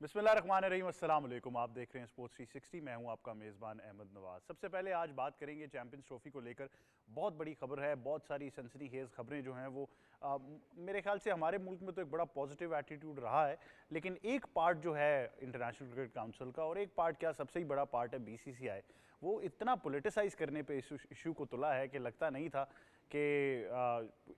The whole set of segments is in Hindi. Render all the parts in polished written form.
बिस्मिल्लाहिर्रहमानिर्रहीम, अस्सलाम वालेकुम। आप देख रहे हैं स्पोर्ट्स 360। मैं हूं आपका मेज़बान अहमद नवाज। सबसे पहले आज बात करेंगे चैंपियंस ट्रॉफी को लेकर। बहुत बड़ी खबर है, बहुत सारी सनसनीखेज खबरें जो हैं वो मेरे ख्याल से हमारे मुल्क में तो एक बड़ा पॉजिटिव एटीट्यूड रहा है, लेकिन एक पार्ट जो है इंटरनेशनल क्रिकेट काउंसिल का और एक पार्ट क्या सबसे ही बड़ा पार्ट है BCCI, वो इतना पोलिटिसाइज करने पे इस इशू को तुला है कि लगता नहीं था कि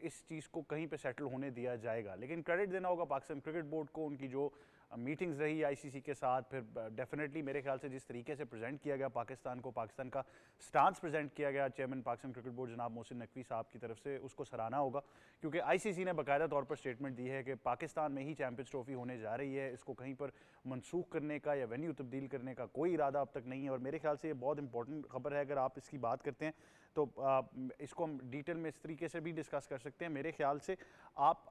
इस चीज़ को कहीं पे सेटल होने दिया जाएगा। लेकिन क्रेडिट देना होगा पाकिस्तान क्रिकेट बोर्ड को, उनकी जो मीटिंग्स रही ICC के साथ, फिर डेफिनेटली मेरे ख्याल से जिस तरीके से प्रेजेंट किया गया पाकिस्तान को, पाकिस्तान का स्टांस प्रेजेंट किया गया चेयरमैन पाकिस्तान क्रिकेट बोर्ड जनाब मोहसिन नकवी साहब की तरफ से, उसको सराहना होगा। क्योंकि ICC ने बाकायदा तौर पर स्टेटमेंट दी है कि पाकिस्तान में ही चैंपियंस ट्रॉफी होने जा रही है, इसको कहीं पर मनसूख करने का या वेन्यू तब्दील करने का कोई इरादा अब तक नहीं है। और मेरे ख्याल से ये बहुत इंपॉर्टेंट खबर है। अगर आप इसकी बात करते हैं तो इसको हम डिटेल में इस तरीके से भी डिस्कस कर सकते हैं। मेरे ख्याल से आप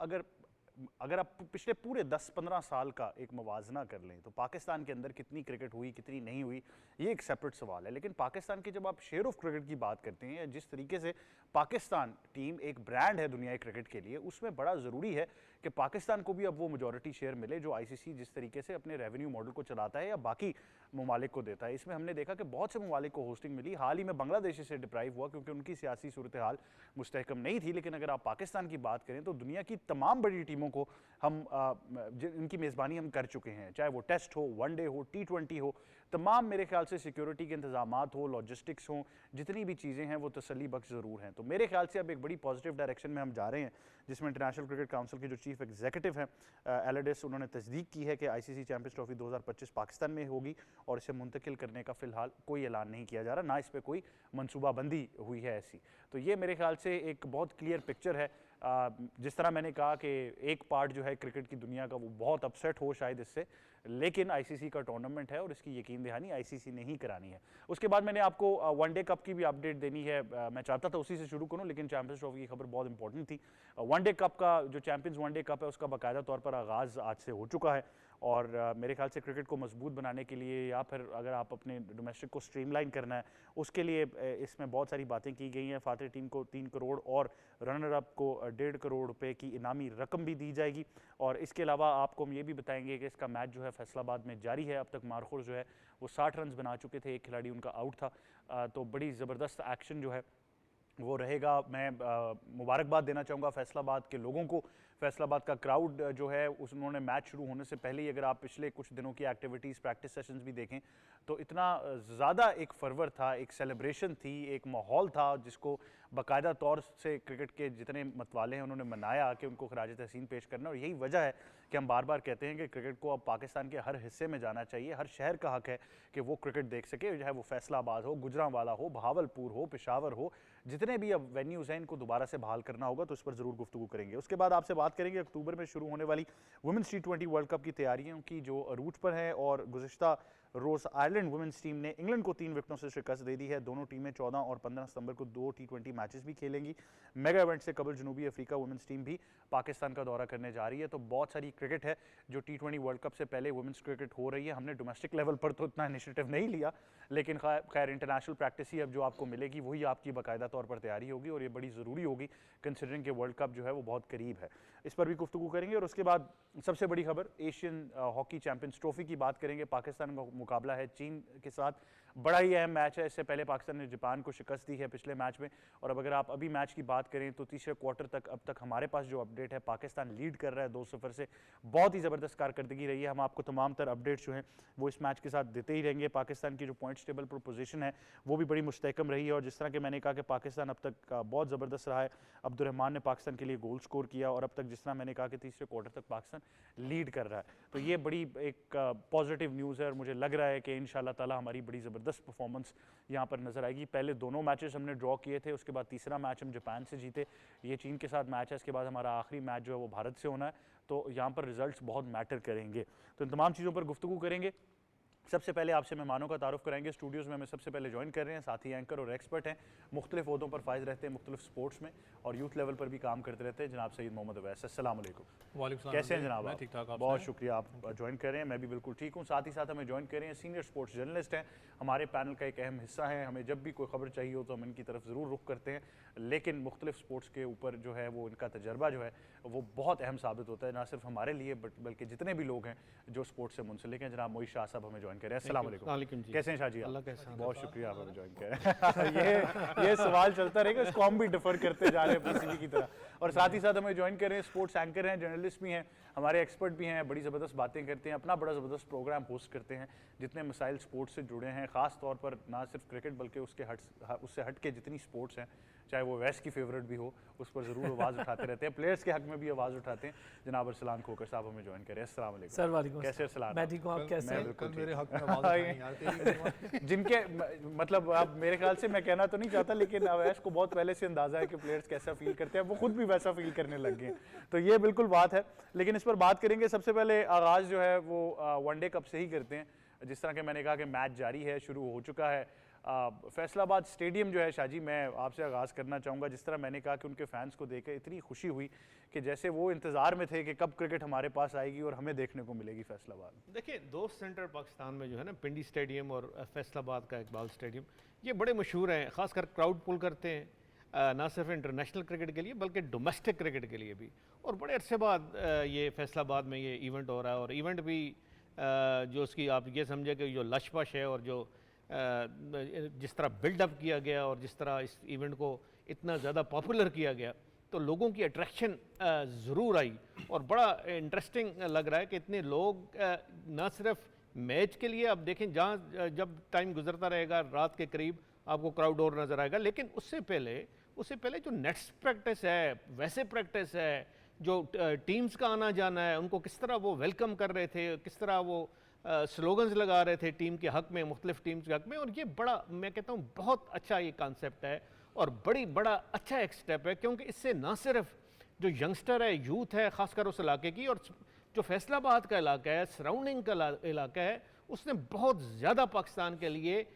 अगर आप पिछले पूरे 10-15 साल का एक मुवाजना कर लें तो पाकिस्तान के अंदर कितनी क्रिकेट हुई, कितनी नहीं हुई, ये एक सेपरेट सवाल है। लेकिन पाकिस्तान की जब आप शेयर ऑफ क्रिकेट की बात करते हैं, या जिस तरीके से पाकिस्तान टीम एक ब्रांड है दुनिया क्रिकेट के लिए, उसमें बड़ा ज़रूरी है कि पाकिस्तान को भी अब वो मेजॉरिटी शेयर मिले जो ICC जिस तरीके से अपने रेवेन्यू मॉडल को चलाता है या बाकी ममालिक को देता है। इसमें हमने देखा कि बहुत से ममालिक को होस्टिंग मिली। हाल ही में बांग्लादेश से डिप्राइव हुआ क्योंकि उनकी सियासी सूरत हाल मुस्तहकम नहीं थी। लेकिन अगर आप पाकिस्तान की बात करें तो दुनिया की तमाम बड़ी टीमों को हम इनकी मेज़बानी हम कर चुके हैं, चाहे वो टेस्ट हो, वनडे हो, T20 हो। तमाम मेरे ख्याल से सिक्योरिटी के इंतजामात हो, लॉजिस्टिक्स हो, जितनी भी चीज़ें हैं वो तसल्ली बख्श ज़रूर हैं। तो मेरे ख्याल से अब एक बड़ी पॉजिटिव डायरेक्शन में हम जा रहे हैं, जिसमें इंटरनेशनल क्रिकेट काउंसिल के जो चीफ एग्जीक्यूटिव हैं एलिडिस, उन्होंने तस्दीक की है कि ICC चैंपियंस ट्रॉफी 2025 पाकिस्तान में होगी और इसे मुंतकिल करने का फिलहाल कोई ऐलान नहीं किया जा रहा, ना इस पर कोई मनसूबाबंदी हुई है ऐसी। तो ये मेरे ख्याल से एक बहुत क्लियर पिक्चर है। जिस तरह मैंने कहा कि एक पार्ट जो है क्रिकेट की दुनिया का वो बहुत अपसेट हो शायद इससे, लेकिन ICC का टूर्नामेंट है और इसकी यकीन दहानी ICC ने ही करानी है। उसके बाद मैंने आपको वनडे कप की भी अपडेट देनी है। मैं चाहता था उसी से शुरू करूं, लेकिन चैंपियंस ट्रॉफी की खबर बहुत इंपॉर्टेंट थी। वनडे कप का जो चैंपियंस वनडे कप है उसका बाकायदा तौर पर आगाज़ आज से हो चुका है और मेरे ख्याल से क्रिकेट को मजबूत बनाने के लिए, या फिर अगर आप अपने डोमेस्टिक को स्ट्रीमलाइन करना है उसके लिए, इसमें बहुत सारी बातें की गई हैं। फातिर टीम को 3 करोड़ और रनर अप को 1.5 करोड़ रुपए की इनामी रकम भी दी जाएगी। और इसके अलावा आपको हम ये भी बताएंगे कि इसका मैच जो है फैसलाबाद में जारी है। अब तक मारखुर जो है वो 60 रन बना चुके थे, एक खिलाड़ी उनका आउट था। तो बड़ी ज़बरदस्त एक्शन जो है वो रहेगा। मैं मुबारकबाद देना चाहूँगा फैसलाबाद के लोगों को। फैसलाबाद का क्राउड जो है उन्होंने मैच शुरू होने से पहले ही, अगर आप पिछले कुछ दिनों की एक्टिविटीज़, प्रैक्टिस सेशंस भी देखें तो इतना ज़्यादा एक फरवर था, एक सेलिब्रेशन थी, एक माहौल था जिसको बाकायदा तौर से क्रिकेट के जितने मतवाले हैं उन्होंने मनाया कि उनको खराज तहसीन पेश करना। और यही वजह है कि हम बार बार कहते हैं कि क्रिकेट को अब पाकिस्तान के हर हिस्से में जाना चाहिए। हर शहर का हक है कि वो क्रिकेट देख सके, चाहे वो फैसलाबाद हो, गुजरांवाला हो, बहावलपुर हो, पेशावर हो, जितने भी अब वेन्यूज़ हैं इनको दोबारा से बहाल करना होगा। तो इस पर ज़रूर गुफ्तगू करेंगे। उसके बाद आपसे बात करेंगे अक्टूबर में शुरू होने वाली वुमेंस T20 वर्ल्ड कप की तैयारियों की जो रूट पर है। और गुज़िश्ता रोज़ आयरलैंड वुमेंस टीम ने इंग्लैंड को 3 विकेटों से शिकस्त दे दी है। दोनों टीमें 14 और 15 सितंबर को 2 T20 मैचेस भी खेलेंगी। मेगा इवेंट से कबल जनूबी अफ्रीका वुमेंस टीम भी पाकिस्तान का दौरा करने जा रही है। तो बहुत सारी क्रिकेट है जो T20 वर्ल्ड कप से पहले वुमेंस क्रिकेट हो रही है। हमने डोमेस्टिक लेवल पर तो इतना इनिशिएटिव नहीं लिया, लेकिन खैर इंटरनेशनल प्रैक्टिस ही अब जो आपको मिलेगी वही आपकी बाकायदा तौर पर तैयारी होगी और ये बड़ी ज़रूरी होगी कंसिडरिंग कि वर्ल्ड कप जो है वो बहुत करीब है। इस पर भी गुफ्तगू करेंगे। और उसके बाद सबसे बड़ी खबर एशियन हॉकी चैंपियंस ट्रॉफी की बात करेंगे। पाकिस्तान का मुकाबला है चीन के साथ, बड़ा ही अहम मैच है। इससे पहले पाकिस्तान ने जापान को शिकस्त दी है पिछले मैच में। और अब अगर आप अभी मैच की बात करें तो तीसरे क्वार्टर तक अब तक हमारे पास जो अपडेट है, पाकिस्तान लीड कर रहा है 2-0 से। बहुत ही ज़बरदस्त कारकर्दगी रही है। हम आपको तमाम तर अपडेट्स जो हैं वो इस मैच के साथ देते ही रहेंगे। पाकिस्तान की जो पॉइंट्स टेबल पर पोजीशन है वो भी बड़ी मुस्तहकम रही है। और जिस तरह के मैंने कहा कि पाकिस्तान अब तक बहुत ज़बरदस्त रहा है, अब्दुर्रहमान ने पाकिस्तान के लिए गोल स्कोर किया और अब तक जिस तरह मैंने कहा कि तीसरे क्वार्टर तक पाकिस्तान लीड कर रहा है। तो ये बड़ी एक पॉजिटिव न्यूज़ है और मुझे लग रहा है कि इंशाल्लाह ताला हमारी बड़ी ज़बरदस्त परफॉर्मेंस यहाँ पर नजर आएगी। पहले दोनों मैचेस हमने ड्रॉ किए थे, उसके बाद तीसरा मैच हम जापान से जीते, ये चीन के साथ मैच है। इसके बाद हमारा आखिरी मैच जो है वो भारत से होना है। तो यहाँ पर रिजल्ट्स बहुत मैटर करेंगे। तो इन तमाम चीज़ों पर गुफ्तगू करेंगे। सबसे पहले आपसे मेहमानों का तारुफ कराएंगे। स्टूडियोज़ में हमें सबसे पहले ज्वाइन कर रहे हैं, साथ ही एंकर और एक्सपर्ट हैं, मुख्तलिफ ओहदों पर फाइज रहते हैं, मुख्तलिफ स्पोर्ट्स में और यूथ लेवल पर भी काम करते रहते हैं, जनाब सईद मोहम्मद अवैस। अस्सलाम वालेकुम। कैसे हैं जनाब? ठीक ठाक। बहुत शुक्रिया, आप ज्वाइन कर रहे हैं। मैं भी बिल्कुल ठीक हूँ। साथ ही साथ हमें ज्वाइन कर रहे हैं सीनियर स्पोर्ट्स जर्नलिस्ट हैं, हमारे पैनल का एक अहम हिस्सा है। हमें जब भी कोई खबर चाहिए हो तो हम इनकी तरफ ज़रूर रुख करते हैं, लेकिन मुख्तलिफ स्पोर्ट्स के ऊपर जो है वो इनका तजर्बा जो है वो बहुत अहम साबित होता है, ना सिर्फ हमारे लिए बल्कि जितने भी लोग हैं जो स्पोर्ट्स से मुंसलिक हैं। जनाब मोईद शाह साहब हमें ज्वाइन करें। अस्सलाम वालेकुम। कैसे हैं शाह जी? बहुत शुक्रिया, आप हमें ज्वाइन करें। ये सवाल चलता रहेगा, इसको हम भी डिफर करते जा रहे हैं पीसीबी की तरह। और साथ ही साथ हमें ज्वाइन कर रहे हैं स्पोर्ट्स एंकर हैं, जर्नलिस्ट भी हैं, हमारे एक्सपर्ट भी हैं, बड़ी ज़बरदस्त बातें करते हैं, अपना बड़ा ज़बरदस्त प्रोग्राम होस्ट करते हैं, जितने मसाइल स्पोर्ट्स से जुड़े हैं, ख़ास तौर पर ना सिर्फ क्रिकेट बल्कि उससे हट के जितनी स्पोर्ट्स हैं, चाहे वो वैस्ट की फेवरेट भी हो, उस पर ज़रूर आवाज़ उठाते रहते हैं। प्लेयर्स के हक में भी आवाज़ उठाते हैं। जनाब अरसलान खोकर साहब हमें ज्वाइन करें। अस्सलाम वालेकुम सर। वालेकुम। कैसे अरसलान? मैं ठीक हूँ, आप कैसे हैं? बिल्कुल मेरे हक में आवाज़ उठाई यार। जिनके मतलब आप मेरे ख्याल से, मैं कहना तो नहीं चाहता, लेकिन अवैस को बहुत पहले से अंदाजा है कि प्लेयर्स कैसा फील करते हैं, वो खुद भी वैसा फील करने लग गए, तो ये बिल्कुल बात है। लेकिन इस पर बात करेंगे। सबसे पहले आगाज़ जो है वो वनडे कप से ही करते हैं। जिस तरह के मैंने कहा कि मैच जारी है, शुरू हो चुका है। फैसलाबाद स्टेडियम जो है, शाह जी मैं आपसे आगाज़ करना चाहूँगा। जिस तरह मैंने कहा कि उनके फैंस को देखकर इतनी खुशी हुई कि जैसे वो इंतज़ार में थे कि कब क्रिकेट हमारे पास आएगी और हमें देखने को मिलेगी फैसलाबाद। देखिए, दो सेंटर पाकिस्तान में जो है ना, पिंडी स्टेडियम और फैसलाबाद का इकबाल स्टेडियम, ये बड़े मशहूर हैं, ख़ासकर क्राउड पुल करते हैं, ना सिर्फ इंटरनेशनल क्रिकेट के लिए बल्कि डोमेस्टिक क्रिकेट के लिए भी। और बड़े अरसे बाद ये फैसलाबाद में ये इवेंट हो रहा है, और इवेंट भी जो उसकी आप ये समझे कि जो लशपश है और जो जिस तरह बिल्डअप किया गया और जिस तरह इस इवेंट को इतना ज़्यादा पॉपुलर किया गया, तो लोगों की अट्रैक्शन ज़रूर आई। और बड़ा इंटरेस्टिंग लग रहा है कि इतने लोग ना सिर्फ मैच के लिए, अब देखें जहाँ जब टाइम गुजरता रहेगा रात के करीब आपको क्राउड और नज़र आएगा, लेकिन उससे पहले जो नेक्स्ट प्रैक्टिस है, वैसे प्रैक्टिस है, जो टीम्स का आना जाना है, उनको किस तरह वो वेलकम कर रहे थे, किस तरह वो स्लोगन्स लगा रहे थे टीम के हक में, मुख्तलिफ टीम्स के हक में। और ये बड़ा, मैं कहता हूँ बहुत अच्छा ये कॉन्सेप्ट है और बड़ा अच्छा एक स्टेप है, क्योंकि इससे ना सिर्फ जो यंगस्टर है, यूथ है, ख़ासकर उस इलाके की, और जो फैसलाबाद का इलाका है, सराउंडिंग का इलाका है, उसने बहुत ज़्यादा पाकिस्तान के लिए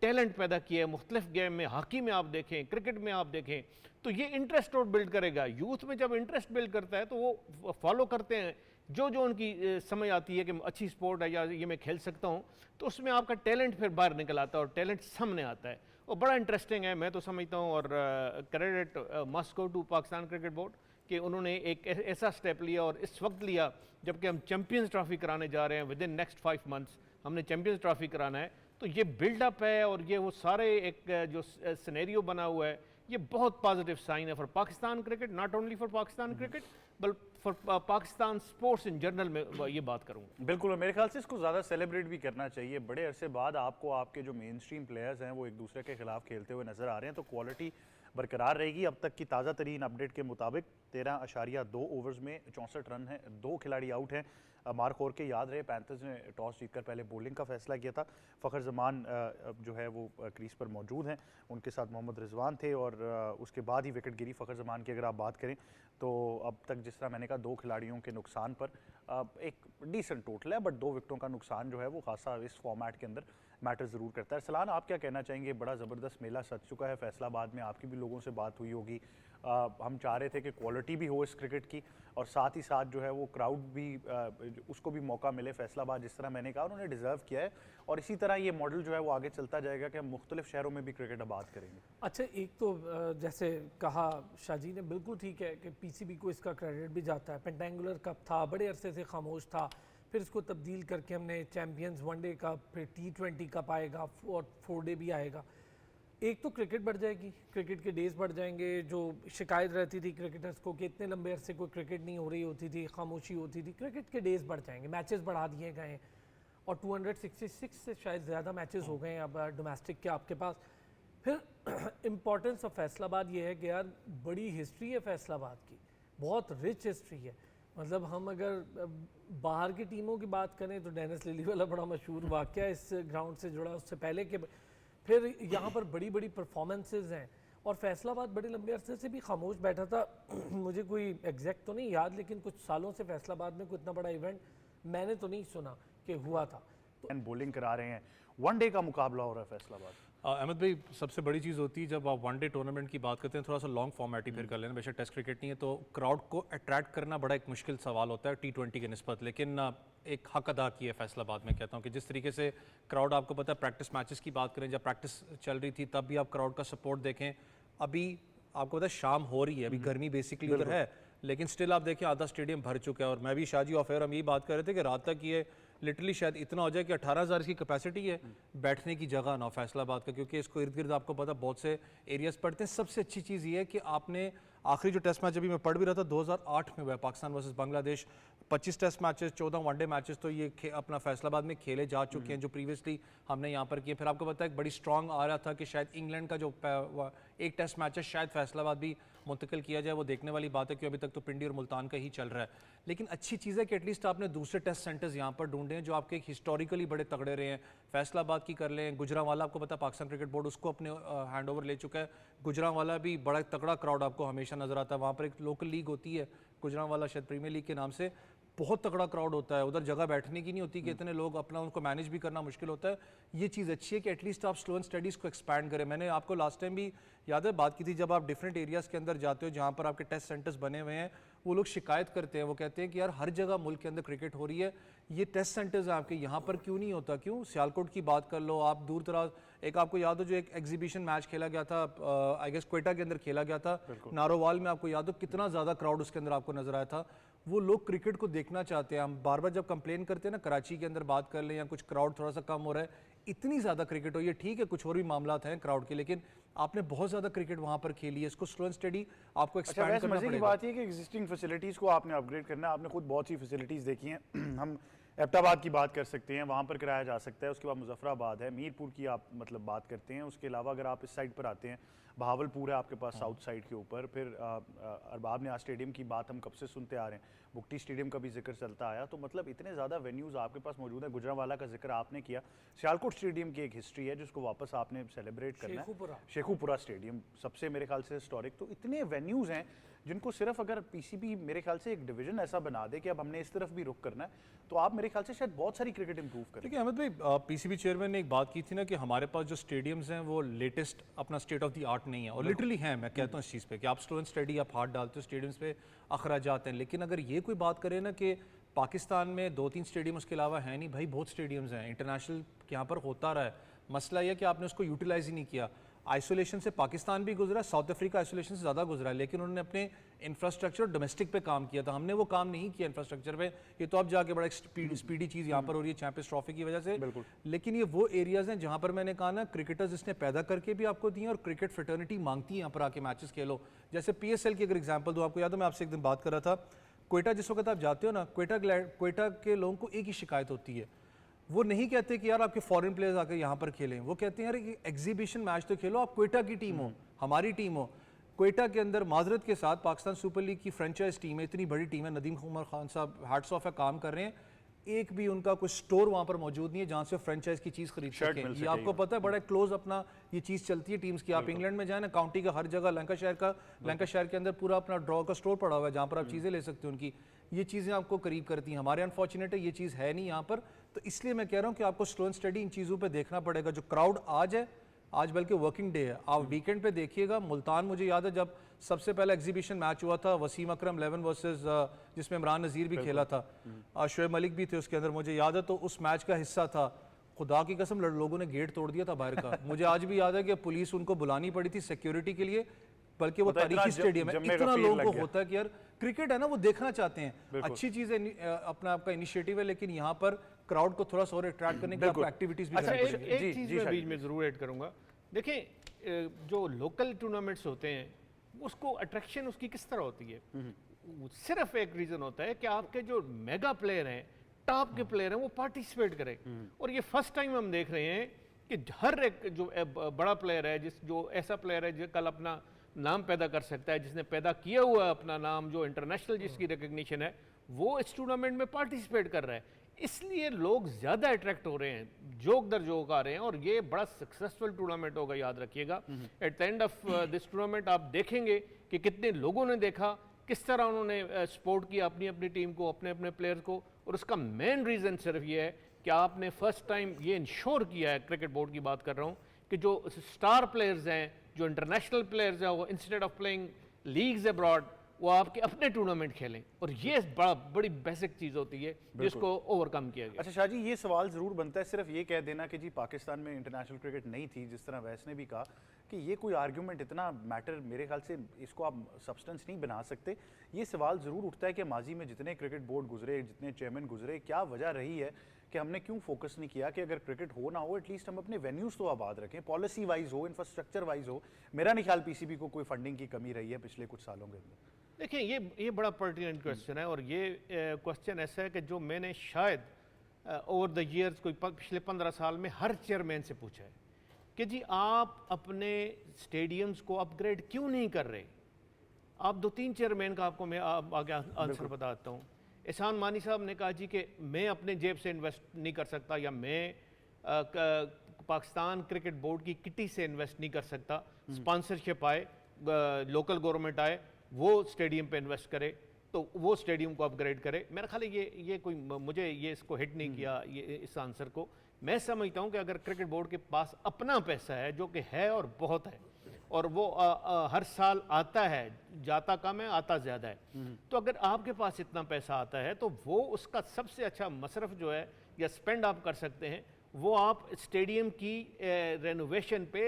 टैलेंट पैदा किया है मुख्तलिफ गेम में। हॉकी में आप देखें, क्रिकेट में आप देखें, तो ये इंटरेस्ट और बिल्ड करेगा। यूथ में जब इंटरेस्ट बिल्ड करता है तो वो फॉलो करते हैं जो उनकी समझ आती है कि अच्छी स्पोर्ट है या ये मैं खेल सकता हूँ, तो उसमें आपका टैलेंट फिर बाहर निकल आता है और टैलेंट सामने आता है, और बड़ा इंटरेस्टिंग है, मैं तो समझता हूँ। और credit must go to Pakistan cricket board कि उन्होंने एक ऐसा स्टेप लिया और इस वक्त लिया जबकि हम चैम्पियंस ट्रॉफी कराने जा रहे हैं। विद इन नेक्स्ट 5 मंथ्स हमने चैम्पियंस ट्रॉफी कराना है, तो ये बिल्डअप है और ये वो सारे एक जो सिनेरियो बना हुआ है, ये बहुत पॉजिटिव साइन है for Pakistan cricket, not only for Pakistan cricket but for Pakistan sports in general में ये बात करूँगा। बिल्कुल, मेरे ख्याल से इसको ज़्यादा सेलिब्रेट भी करना चाहिए। बड़े अरसे बाद आपको आपके जो मेन स्ट्रीम प्लेयर्स हैं वो एक दूसरे के खिलाफ खेलते हुए नज़र आ रहे हैं, तो क्वालिटी बरकरार रहेगी। अब तक की ताज़ा तरीन अपडेट के मुताबिक 13.2 ओवर्स में 64 रन हैं, 2 खिलाड़ी आउट हैं। मार्क होर के याद रहे, पैंथर्स ने टॉस जीतकर पहले बॉलिंग का फैसला किया था। फ़खर जमान जो है वो क्रीज पर मौजूद हैं, उनके साथ मोहम्मद रिजवान थे, और उसके बाद ही विकेट गिरी फ़खर जमान की। अगर आप बात करें तो अब तक जिस तरह मैंने कहा 2 खिलाड़ियों के नुकसान पर एक डिसेंट टोटल है, बट 2 विकेटों का नुकसान जो है वो खासा इस फॉर्मेट के अंदर मैटर ज़रूर करता है। सलान, आप क्या कहना चाहेंगे? बड़ा ज़बरदस्त मेला सज चुका है फैसलाबाद में, आपकी भी लोगों से बात हुई होगी। हम चाह रहे थे कि क्वालिटी भी हो इस क्रिकेट की और साथ ही साथ जो है वो क्राउड भी उसको भी मौका मिले। फैसलाबाद जिस तरह मैंने कहा उन्होंने डिज़र्व किया है, और इसी तरह ये मॉडल जो है वो आगे चलता जाएगा कि हम मुख्तलिफ शहरों में भी क्रिकेट आबाद करेंगे। अच्छा, एक तो जैसे कहा शाहजी ने, बिल्कुल ठीक है कि पीसीबी को इसका क्रेडिट भी जाता है। पेंटेंगुलर कप था, बड़े अरसे से खामोश था, फिर इसको तब्दील करके हमने चैम्पियंस वनडे कप, फिर T20 कप आएगा और 4 डे भी आएगा। एक तो क्रिकेट बढ़ जाएगी, क्रिकेट के डेज बढ़ जाएंगे। जो शिकायत रहती थी क्रिकेटर्स को कि इतने लंबे अरसे कोई क्रिकेट नहीं हो रही होती थी, खामोशी होती थी, क्रिकेट के डेज बढ़ जाएंगे, मैचेस बढ़ा दिए गए और 266 से शायद ज़्यादा मैचेस हो गए हैं अब डोमेस्टिक के आपके पास। फिर इम्पॉर्टेंस ऑफ फैसलाबाद ये है कि यार बड़ी हिस्ट्री है फैसलाबाद की, बहुत रिच हिस्ट्री है। मतलब हम अगर बाहर की टीमों की बात करें तो डेनिस लिली वाला बड़ा मशहूर वाक़या इस ग्राउंड से जुड़ा, उससे पहले के फिर यहाँ पर बड़ी बड़ी परफॉर्मेंसेज हैं। और फैसलाबाद बड़े लंबे अरसे से भी खामोश बैठा था। मुझे कोई एग्जैक्ट तो नहीं याद, लेकिन कुछ सालों से फैसलाबाद में कोई इतना बड़ा इवेंट मैंने तो नहीं सुना कि हुआ था। बॉलिंग करा रहे हैं, वनडे का मुकाबला हो रहा है फैसलाबाद। अहमद भाई, सबसे बड़ी चीज़ होती है जब आप वनडे टूर्नामेंट की बात करते हैं, थोड़ा सा लॉन्ग फॉर्मेट ही फिर कर लेना, बेशक टेस्ट क्रिकेट नहीं है तो क्राउड को अट्रैक्ट करना बड़ा एक मुश्किल सवाल होता है T20 के निस्बत, लेकिन एक हक अदा किया है फैसलाबाद में। कहता हूँ कि जिस तरीके से क्राउड, आपको पता है प्रैक्टिस मैचेस की बात करें, जब प्रैक्टिस चल रही थी तब भी आप क्राउड का सपोर्ट देखें, अभी आपको पता है शाम हो रही है, अभी गर्मी बेसिकली उधर है, लेकिन स्टिल आप देखें आधा स्टेडियम भर चुका है। और मैं भी शाजी ऑफ एयर हम यही बात कर रहे थे कि रात तक ये लिटरली शायद इतना हो जाए कि 18,000 की कैपेसिटी है, बैठने की जगह ना फैसलाबाद का, क्योंकि इसको इर्द गिर्द आपको पता बहुत से एरियाज पड़ते हैं। सबसे अच्छी चीज़ ये है कि आपने आखिरी जो टेस्ट मैच अभी मैं पढ़ भी रहा था 2008 में हुआ है, Pakistan versus Bangladesh, 25 test matches, 14 one day matches तो ये अपना फैसलाबाद में खेले जा चुके हैं जो प्रीवियसली हमने यहाँ पर किए। फिर आपको पता है एक बड़ी स्ट्रॉन्ग आ रहा था कि शायद इंग्लैंड का जो एक टेस्ट मैच है शायद फैसलाबाद भी मुंतकिल किया जाए, वो देखने वाली बात है कि अभी तक तो पिंडी और मुल्तान का ही चल रहा है। लेकिन अच्छी चीज़ है कि एटलीस्ट आपने दूसरे टेस्ट सेंटर्स यहाँ पर ढूंढे हैं जो आपके हिस्टोरिकली बड़े तगड़े रहे हैं। फैसलाबाद की कर लें, गुजरांवाला आपको पता है पाकिस्तान क्रिकेट बोर्ड उसको अपने हैंड ओवर ले चुका है, गुजरांवाला भी बड़ा तगड़ा क्राउड आपको हमेशा नजर आता है। वहाँ पर एक लोकल लीग होती है गुजरांवाला, शायद प्रीमियर लीग के नाम से, बहुत तगड़ा क्राउड होता है उधर, जगह बैठने की नहीं होती कि इतने लोग, अपना उनको मैनेज भी करना मुश्किल होता है। ये चीज़ अच्छी है कि एटलीस्ट आप स्लो एंड स्टडीज़ को एक्सपैंड करें। मैंने आपको लास्ट टाइम भी याद है बात की थी, जब आप डिफरेंट एरियाज़ के अंदर जाते हो जहाँ पर आपके टेस्ट सेंटर्स बने हुए हैं, वो लोग शिकायत करते हैं, वो कहते हैं कि यार हर जगह मुल्क के अंदर क्रिकेट हो रही है, ये टेस्ट सेंटर्स हैं आपके, यहाँ पर क्यों नहीं होता? क्यों? सियालकोट की बात कर लो आप, दूर दराज, एक आपको याद हो जो एक एग्जीबिशन मैच खेला गया था आई गेस क्वेटा के अंदर खेला गया था नारोवाल में, आपको याद हो कितना ज़्यादा क्राउड उसके अंदर आपको नजर आया था। वो लोग क्रिकेट को देखना चाहते हैं। हम बार बार जब कंप्लेन करते हैं ना, कराची के अंदर बात कर लें या कुछ क्राउड थोड़ा सा कम हो रहा है, इतनी ज़्यादा क्रिकेट हो, ये ठीक है कुछ और भी मामला हैं क्राउड के, लेकिन आपने बहुत ज़्यादा क्रिकेट वहाँ पर खेली है, इसको स्लो एंड स्टडी आपको एक्सपैंड करना मजे की पड़ेगा। बात है कि एग्जिस्टिंग फैसिलिटीज़ को आपने अपग्रेड करना है। आपने खुद बहुत सी फैसिलिटीज़ देखी हैं। हम एबटाबाद की बात कर सकते हैं, वहाँ पर कराया जा सकता है, उसके बाद मुजफ्फराबाद है, मीरपुर की आप मतलब बात करते हैं, उसके अलावा अगर आप इस साइड पर आते हैं, बहावलपुर है आपके पास साउथ साइड के ऊपर, फिर अरबाब न्याज स्टेडियम की बात हम कब से सुनते आ रहे हैं, बुगटी स्टेडियम का भी जिक्र चलता आया, तो मतलब इतने ज़्यादा वेन्यूज़ आपके पास मौजूद है। गुजरांवाला का जिक्र आपने किया, सियालकोट स्टेडियम की एक हिस्ट्री है जिसको वापस आपने सेलिब्रेट करना है, शेखुपुरा स्टेडियम सबसे मेरे ख्याल से हिस्टोरिक। तो इतने वेन्यूज़ हैं जिनको सिर्फ अगर पीसीबी मेरे ख्याल से एक डिवीजन ऐसा बना दे कि अब हमने इस तरफ भी रुक करना है, तो आप मेरे ख्याल से शायद बहुत सारी क्रिकेट इंप्रूव करें। देखिए अहमद भाई, पीसीबी चेयरमैन ने एक बात की थी ना कि हमारे पास जो स्टेडियम्स हैं वो लेटेस्ट अपना स्टेट ऑफ द आर्ट नहीं है, और लिटरली हैं। मैं कहता हूँ इस चीज़ पे कि आप स्लो एंड स्टडी आप हाथ डालते हो, स्टेडियम्स पे अखराजात हैं, लेकिन अगर ये कोई बात करें ना कि पाकिस्तान में 2-3 स्टेडियम उसके अलावा है नहीं, भाई बहुत स्टेडियम्स हैं, इंटरनेशनल यहाँ पर होता रहा है। मसला यह कि आपने उसको यूटिलाइज ही नहीं किया। आइसोलेशन से पाकिस्तान भी गुजरा, साउथ अफ्रीका आइसोलेशन से ज़्यादा गुजरा, लेकिन उन्होंने अपने इंफ्रास्ट्रक्चर डोमेस्टिक पे काम किया था, हमने वो काम नहीं किया इंफ्रास्ट्रक्चर पे। ये तो अब जाके बड़ा स्पीडी चीज़ यहाँ पर हो रही है चैंपियंस ट्रॉफी की वजह से। लेकिन ये वो एरियाज हैं जहाँ पर मैंने कहा ना क्रिकेटर्स इसने पैदा करके भी आपको दिए और क्रिकेट फ्रेटर्निटी मांगती है यहाँ पर आके मैचेस खेलो। जैसे PSL की अगर एग्जाम्पल दो, आपको याद है मैं आपसे एक दिन बात कर रहा था, क्वेटा जिस वक्त आप जाते हो ना, क्वेटा के लोगों को एक ही शिकायत होती है, वो नहीं कहते कि यार आपके फॉरेन प्लेयर्स आकर यहाँ पर खेलें, वो कहते हैं यार एग्जीबिशन मैच तो खेलो, आप क्वेटा की टीम हो, हमारी टीम हो। क्वेटा के अंदर माजरत के साथ पाकिस्तान सुपर लीग की फ्रेंचाइज टीम है, इतनी बड़ी टीम है, नदीम उमर खान साहब हैट्स ऑफ है, काम कर रहे हैं, एक भी उनका कोई स्टोर वहाँ पर मौजूद नहीं है जहाँ से फ्रेंचाइज की चीज़ खरीद सकें। ये आपको पता है बड़ा क्लोज अपना ये चीज़ चलती है टीम्स की। आप इंग्लैंड में जाए ना, काउंटी का हर जगह, लंकाशायर के अंदर पूरा अपना ड्रॉ का स्टोर पड़ा हुआ है जहाँ पर आप चीज़ें ले सकते हो उनकी, ये चीज़ें आपको करीब करती हैं। हमारे अनफॉर्चुनेट है ये चीज़ है नहीं यहाँ पर, तो इसलिए मैं कह रहा हूँ कि आपको स्लो एंड स्टडी इन चीज़ों पे देखना पड़ेगा। जो क्राउड आज है, आज बल्कि वर्किंग डे है, आप वीकेंड पे देखिएगा। मुल्तान मुझे याद है जब सबसे पहला एग्जीबिशन मैच हुआ था वसीम अकरम 11 वर्सेस जिसमें इमरान नज़ीर भी खेला था, शोएब मलिक भी थे उसके अंदर मुझे याद है, तो उस मैच का हिस्सा था। खुदा की कसम लोगों ने गेट तोड़ दिया था बाहर का। मुझे आज भी याद है कि पुलिस उनको बुलानी पड़ी थी सिक्योरिटी के लिए, बल्कि वो तारीखी स्टेडियम है, इतना लोगों को होता है कि यार क्रिकेट है ना, वो देखना चाहते हैं, अच्छी चीज़ है, अपना आपका इनिशिएटिव है, लेकिन यहाँ पर क्राउड को थोड़ा सा और अट्रैक्ट करने की आपको एक्टिविटीज भी करनी पड़ेगी। एक चीज़ मैं बीच में ज़रूर ऐड करूँगा, देखें जो लोकल टूर्नामेंट्स होते हैं उसको अट्रैक्शन उसकी किस तरह होती है, सिर्फ एक रीज़न होता है कि आपके जो मेगा प्लेयर हैं, टॉप के प्लेयर हैं, वो पार्टिसिपेट करें। और ये फर्स्ट टाइम हम देख रहे हैं कि हर एक जो बड़ा प्लेयर है, जो ऐसा प्लेयर है जो कल अपना नाम पैदा कर सकता है, जिसने पैदा किया हुआ अपना नाम, जो इंटरनेशनल जिसकी रिकग्निशन है, वो इस टूर्नामेंट में पार्टिसिपेट कर रहा है, इसलिए लोग ज़्यादा अट्रैक्ट हो रहे हैं, जोक दर जोक आ रहे हैं, और ये बड़ा सक्सेसफुल टूर्नामेंट होगा, याद रखिएगा। At the end of this tournament आप देखेंगे कि कितने लोगों ने देखा, किस तरह उन्होंने सपोर्ट किया अपनी अपनी टीम को, अपने अपने प्लेयर को, और उसका मेन रीज़न सिर्फ ये है कि आपने फर्स्ट टाइम ये इंश्योर किया है, क्रिकेट बोर्ड की बात कर रहा हूँ, कि जो स्टार प्लेयर्स हैं, जो इंटरनेशनल प्लेयर्स हैं, वो instead of playing leagues abroad वो आपके अपने टूर्नामेंट खेलें, और ये बड़ी बेसिक चीज़ होती है जिसको ओवरकम किया गया। अच्छा शाह जी, ये सवाल ज़रूर बनता है, सिर्फ ये कह देना कि जी पाकिस्तान में इंटरनेशनल क्रिकेट नहीं थी, जिस तरह वैस ने भी कहा कि ये कोई आर्ग्यूमेंट इतना मैटर, मेरे ख्याल से इसको आप सब्सटेंस नहीं बना सकते। ये सवाल ज़रूर उठता है कि माजी में जितने क्रिकेट बोर्ड गुजरे, जितने चेयरमैन गुजरे, क्या वजह रही है कि हमने क्यों फोकस नहीं किया कि अगर क्रिकेट हो ना हो एटलीस्ट हम अपने वेन्यूज़ तो आबाद रखें, पॉलिसी वाइज हो, इंफ्रास्ट्रक्चर वाइज हो। मेरा नहीं ख्याल पीसीबी को कोई फंडिंग की कमी रही है पिछले कुछ सालों के अंदर। देखिए ये बड़ा पर्टिनेंट क्वेश्चन है, और ये क्वेश्चन ऐसा है कि जो मैंने शायद ओवर द ईयर्स कोई पिछले 15 साल में हर चेयरमैन से पूछा है कि जी आप अपने स्टेडियम्स को अपग्रेड क्यों नहीं कर रहे। आप 2-3 चेयरमैन का आपको मैं आगे आंसर बताता हूँ। एहसान मानी साहब ने कहा जी कि मैं अपने जेब से इन्वेस्ट नहीं कर सकता, या मैं पाकिस्तान क्रिकेट बोर्ड की किटी से इन्वेस्ट नहीं कर सकता, स्पॉन्सरशिप आए, लोकल गवर्नमेंट आए, वो स्टेडियम पे इन्वेस्ट करे तो वो स्टेडियम को अपग्रेड करे। मेरा ख्याल है ये कोई मुझे ये इसको हिट नहीं किया ये इस आंसर को। मैं समझता हूँ कि अगर क्रिकेट बोर्ड के पास अपना पैसा है, जो कि है और बहुत है, और वो हर साल आता है, जाता कम है आता ज़्यादा है, तो अगर आपके पास इतना पैसा आता है तो वो उसका सबसे अच्छा मसरफ जो है या स्पेंड आप कर सकते हैं, वो आप स्टेडियम की रेनोवेशन पे,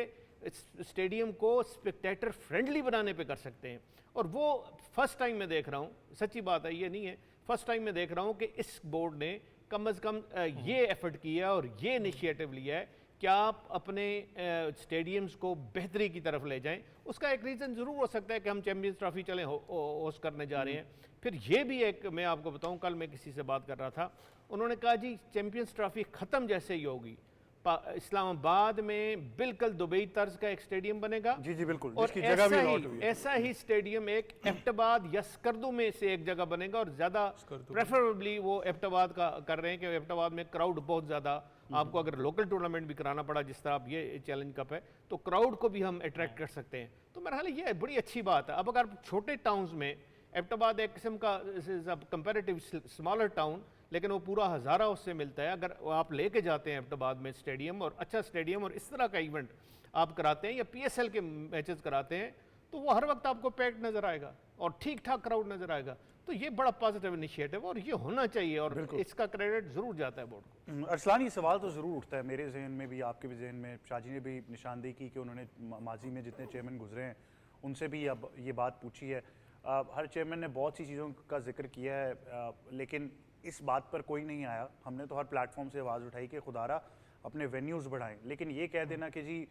स्टेडियम को स्पेक्टेटर फ्रेंडली बनाने पे कर सकते हैं। और वो फर्स्ट टाइम मैं देख रहा हूँ, सच्ची बात है ये नहीं है, फर्स्ट टाइम मैं देख रहा हूँ कि इस बोर्ड ने कम अज़ कम ये एफर्ट किया और ये इनिशिएटिव लिया है कि आप अपने स्टेडियम्स को बेहतरी की तरफ ले जाएं। उसका एक रीज़न ज़रूर हो सकता है कि हम चैम्पियंस ट्रॉफी चलें होस्ट करने जा रहे हैं। फिर ये भी एक, मैं आपको बताऊं, कल मैं किसी से बात कर रहा था, उन्होंने कहा जी चैम्पियंस ट्रॉफी ख़त्म जैसे ही होगी इस्लामाबाद में बिल्कुल दुबई तर्ज का एक स्टेडियम बनेगा। जी जी बिल्कुल, और जिसकी जगह भी अलॉट हुई है। ऐसा ही स्टेडियम एक एबटाबाद या स्कर्दू में से एक जगह बनेगा, और ज़्यादा प्रेफरेबली वो एबटाबाद का कर रहे हैं कि एबटाबाद में क्राउड बहुत ज़्यादा, आपको अगर लोकल टूर्नामेंट भी कराना पड़ा जिस तरह अब ये चैलेंज कप है, तो क्राउड को भी हम अट्रैक्ट कर सकते हैं। तो मेरा ख्याल है ये बड़ी अच्छी बात है। अब अगर छोटे टाउन्स में, एबटाबाद एक किस्म का कंपेरेटिव स्मॉलर टाउन, लेकिन वो पूरा हज़ारा उससे मिलता है, अगर आप लेके जाते हैं एबटाबाद में स्टेडियम, और अच्छा स्टेडियम, और इस तरह का इवेंट आप कराते हैं या PSL के मैचेस कराते हैं, तो वो हर वक्त आपको पैक्ड नज़र आएगा और ठीक ठाक क्राउड नज़र आएगा। तो ये बड़ा पॉजिटिव इनिशिएटिव और ये होना चाहिए, और इसका क्रेडिट ज़रूर जाता है बोर्ड को। अरसलान, ये सवाल तो ज़रूर उठता है मेरे जहन में भी, आपके भी जहन में। शाहजी ने भी निशानदेही की कि उन्होंने माजी में जितने चेयरमैन गुजरे हैं उनसे भी अब ये बात पूछी है। हर चेयरमैन ने बहुत सी चीज़ों का जिक्र किया है, लेकिन इस बात पर कोई नहीं आया। हमने तो हर प्लेटफॉर्म से आवाज़ उठाई कि खुदारा अपने वेन्यूज़ बढ़ाएं, लेकिन ये कह देना कि जी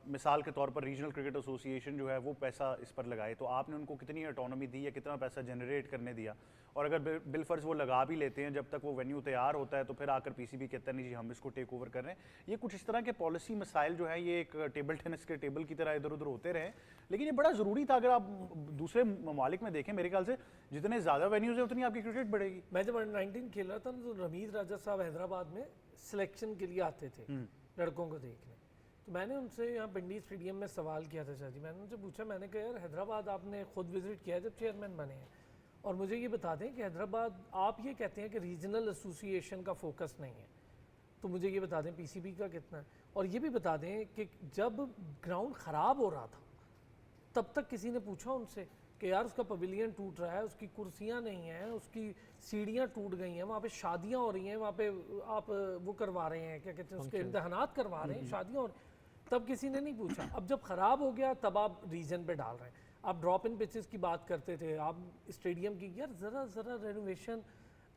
मिसाल के तौर पर रीजनल क्रिकेट एसोसिएशन जो है वो पैसा इस पर लगाए, तो आपने उनको कितनी ऑटोनॉमी दी या कितना पैसा जनरेट करने दिया? और अगर बिलफर्ज वो लगा भी लेते हैं, जब तक वो वेन्यू तैयार होता है तो फिर आकर PCB कहता है नहीं जी हम इसको टेक ओवर कर रहे हैं। ये कुछ इस तरह के पॉलिसी मसाइल जो है ये एक टेबल टेनिस के टेबल की तरह इधर उधर होते रहे, लेकिन ये बड़ा ज़रूरी था। अगर आप दूसरे ममालिक में देखें, मेरे ख्याल से जितने ज़्यादा वेन्यूज़ हैं उतनी आपकी क्रिकेट बढ़ेगी। मैं जब अंडर-19 खेल रहा था तो रमीज राजा साहब हैदराबाद में सिलेक्शन के लिए आते थे लड़कों को देखने, तो मैंने उनसे यहाँ पिंडी स्टेडियम में सवाल किया था शाहजी। मैंने उनसे पूछा, मैंने कहा यार हैदराबाद आपने खुद विजिट किया है जब चेयरमैन बने हैं, और मुझे ये बता दें कि हैदराबाद, आप ये कहते हैं कि रीजनल एसोसिएशन का फोकस नहीं है, तो मुझे ये बता दें PCB का कितना है? और ये भी बता दें कि जब ग्राउंड ख़राब हो रहा था तब तक किसी ने पूछा उनसे कि यार उसका पवेलियन टूट रहा है, उसकी कुर्सियाँ नहीं हैं, उसकी सीढ़ियाँ टूट गई हैं, वहाँ पे शादियाँ हो रही हैं, वहाँ पे आप वो करवा रहे हैं, क्या कहते हैं उसके इम्तहानात करवा रहे हैं, शादियाँ, और तब किसी ने नहीं पूछा। अब जब ख़राब हो गया तब आप रीजन पे डाल रहे हैं। आप ड्रॉप इन पिचेस की बात करते थे, आप स्टेडियम की, यार ज़रा रेनोवेशन,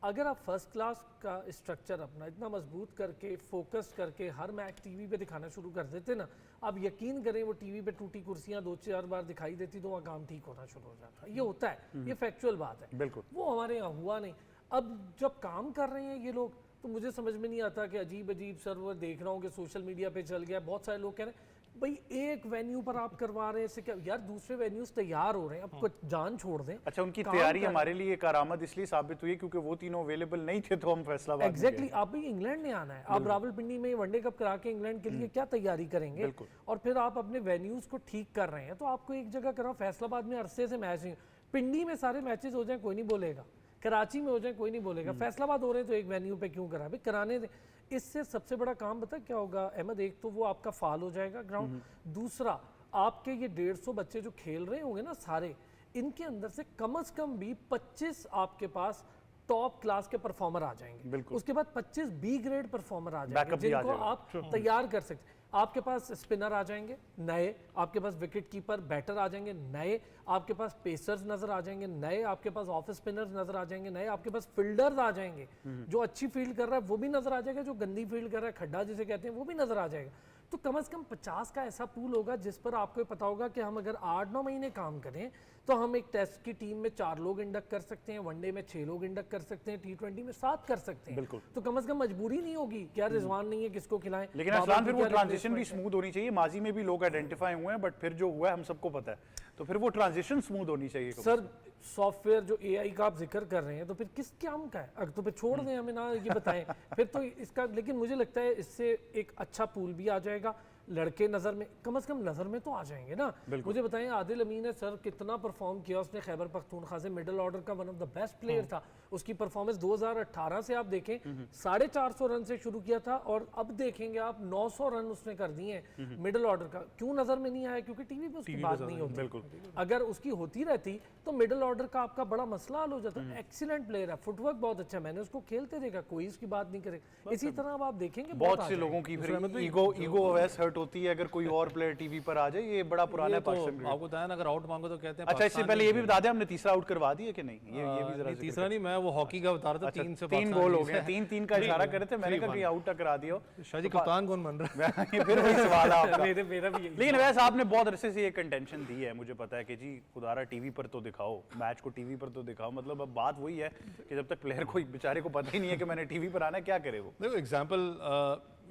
अगर आप फर्स्ट क्लास का स्ट्रक्चर अपना इतना मजबूत करके फोकस करके हर मैच TV पे दिखाना शुरू कर देते ना, आप यकीन करें वो TV पे टूटी कुर्सियाँ 2-4 बार दिखाई देती तो वहाँ काम ठीक होना शुरू हो जाता। ये होता है, ये फैक्चुअल बात है, बिल्कुल। वो हमारे यहाँ हुआ नहीं। अब जब काम कर रहे हैं ये लोग, तो मुझे समझ में नहीं आता कि अजीब अजीब सर्वर देख रहा हूँ कि सोशल मीडिया पे चल गया, बहुत सारे लोग कह रहे हैं भाई एक वेन्यू पर आप करवा रहे हैं, इससे क्या यार, दूसरे वेन्यूज तैयार हो रहे हैं, अब कुछ जान छोड़ दें। अच्छा, उनकी तैयारी हमारे लिए एक करामत इसलिए साबित हुई क्योंकि वो तीनों अवेलेबल नहीं थे, तो हम फैसलाबाद एग्जैक्टली आप भी इंग्लैंड ने आना है, आप रावलपिंडी में वनडे कप करा के इंग्लैंड के लिए क्या तैयारी करेंगे, और फिर आप अपने वेन्यूज को ठीक कर रहे हैं, तो आपको एक जगह कराओ। फैसलाबाद में अरसे से मैच नहीं, पिंडी में सारे मैचेस हो जाए कोई नहीं बोलेगा, कराची में हो जाए कोई नहीं बोलेगा, फैसलाबाद हो रहे हैं तो एक वेन्यू पे क्यों करा, भाई कराने दें। इससे सबसे बड़ा काम पता क्या होगा अहमद, एक तो वो आपका फाल हो जाएगा ग्राउंड, दूसरा आपके ये 150 बच्चे जो खेल रहे होंगे ना सारे, इनके अंदर से कम भी 25 आपके पास टॉप क्लास के परफॉर्मर आ जाएंगे, उसके बाद 25 बी ग्रेड परफॉर्मर आ जाएंगे जिनको आप तैयार कर सकते। आपके पास स्पिनर आ जाएंगे नए, आपके पास विकेट कीपर बैटर आ जाएंगे नए, आपके पास पेसर्स नजर आ जाएंगे नए, आपके पास ऑफ स्पिनर्स नजर आ जाएंगे नए, आपके पास फील्डर्स आ जाएंगे, जो अच्छी फील्ड कर रहा है वो भी नजर आ जाएगा, जो गंदी फील्ड कर रहा है खड्डा जिसे कहते हैं वो भी नजर आ जाएगा। तो कम से कम 50 का ऐसा पूल होगा जिस पर आपको पता होगा कि हम अगर 8-9 महीने काम करें तो हम एक टेस्ट की टीम में 4 लोग इंडक्ट कर सकते हैं, वनडे में 6 लोग इंडक्ट कर सकते हैं, T20 में 7 कर सकते हैं। बिल्कुल। तो कम से कम मजबूरी नहीं होगी क्या रिजवान नहीं है किसको खिलाएं। लेकिन असलान फिर वो ट्रांजिशन भी स्मूथ होनी चाहिए, माजी में भी लोग आइडेंटिफाई हुए हैं, बट फिर जो हुआ है हम सबको पता है, तो फिर वो ट्रांजिशन स्मूथ होनी चाहिए। सर सॉफ्टवेयर जो AI का आप जिक्र कर रहे हैं तो फिर किस काम का है, अगर तो फिर छोड़ दें हमें ना ये बताएं फिर तो इसका, लेकिन मुझे लगता है इससे एक अच्छा पूल भी आ जाएगा, लड़के नज़र में कम से कम नज़र में तो आ जाएंगे ना। मुझे बताएं आदिल अमीन है सर कितना परफॉर्म किया उसने, खैबर पख्तूनख्वा से मिडिल ऑर्डर का one of the best player था, उसकी परफॉर्मेंस 2018 से आप देखें 450 रन से शुरू किया था और अब देखेंगे आप 900 रन उसने कर दिए हैं मिडिल ऑर्डर का। क्यों नज़र में नहीं आया, क्योंकि टीवी पे उसकी बात नहीं होती। अगर उसकी होती रहती तो मिडिल ऑर्डर का आपका बड़ा मसला हल हो जाता। एक्सीलेंट प्लेयर है, फुटवर्क बहुत अच्छा, मैंने उसको खेलते देखा, कोई इसकी बात नहीं करेगा। इसी तरह अब आप देखेंगे बहुत से लोगों की फिर ईगो अवैस हर्ट होती है अगर कोई और प्लेयर टीवी पर आ जाए, ये बड़ा पुराना पाकिस्तान। आपको बताया ना अगर आउट मांगो तो कहते हैं। अच्छा इससे पहले ये भी बता दें हमने तीसरा आउट करवा दिया कि नहीं, ये भी जरा तीसरा नहीं, मैं वो हॉकी का बता रहा था, 3 गोल हो गए, 3-3 का इशारा कर रहे थे, मैंने कहा कहीं आउट करा दिया हो। शाहजी कप्तान कौन बन रहा है? ये फिर वही सवाल है आपका। मेरा भी यही। लेकिन वैसे आपने बहुत अरसे से ये कंटेंशन दी है, मुझे पता है कि जी खुदारा टीवी पर तो दिखाओ, मैच को टीवी पर तो दिखाओ, मतलब अब बात वही है कि जब तक प्लेयर को बेचारे को पता ही नहीं है कि मैंने टीवी पर आना है, क्या करे वो। देखो एग्जाम्पल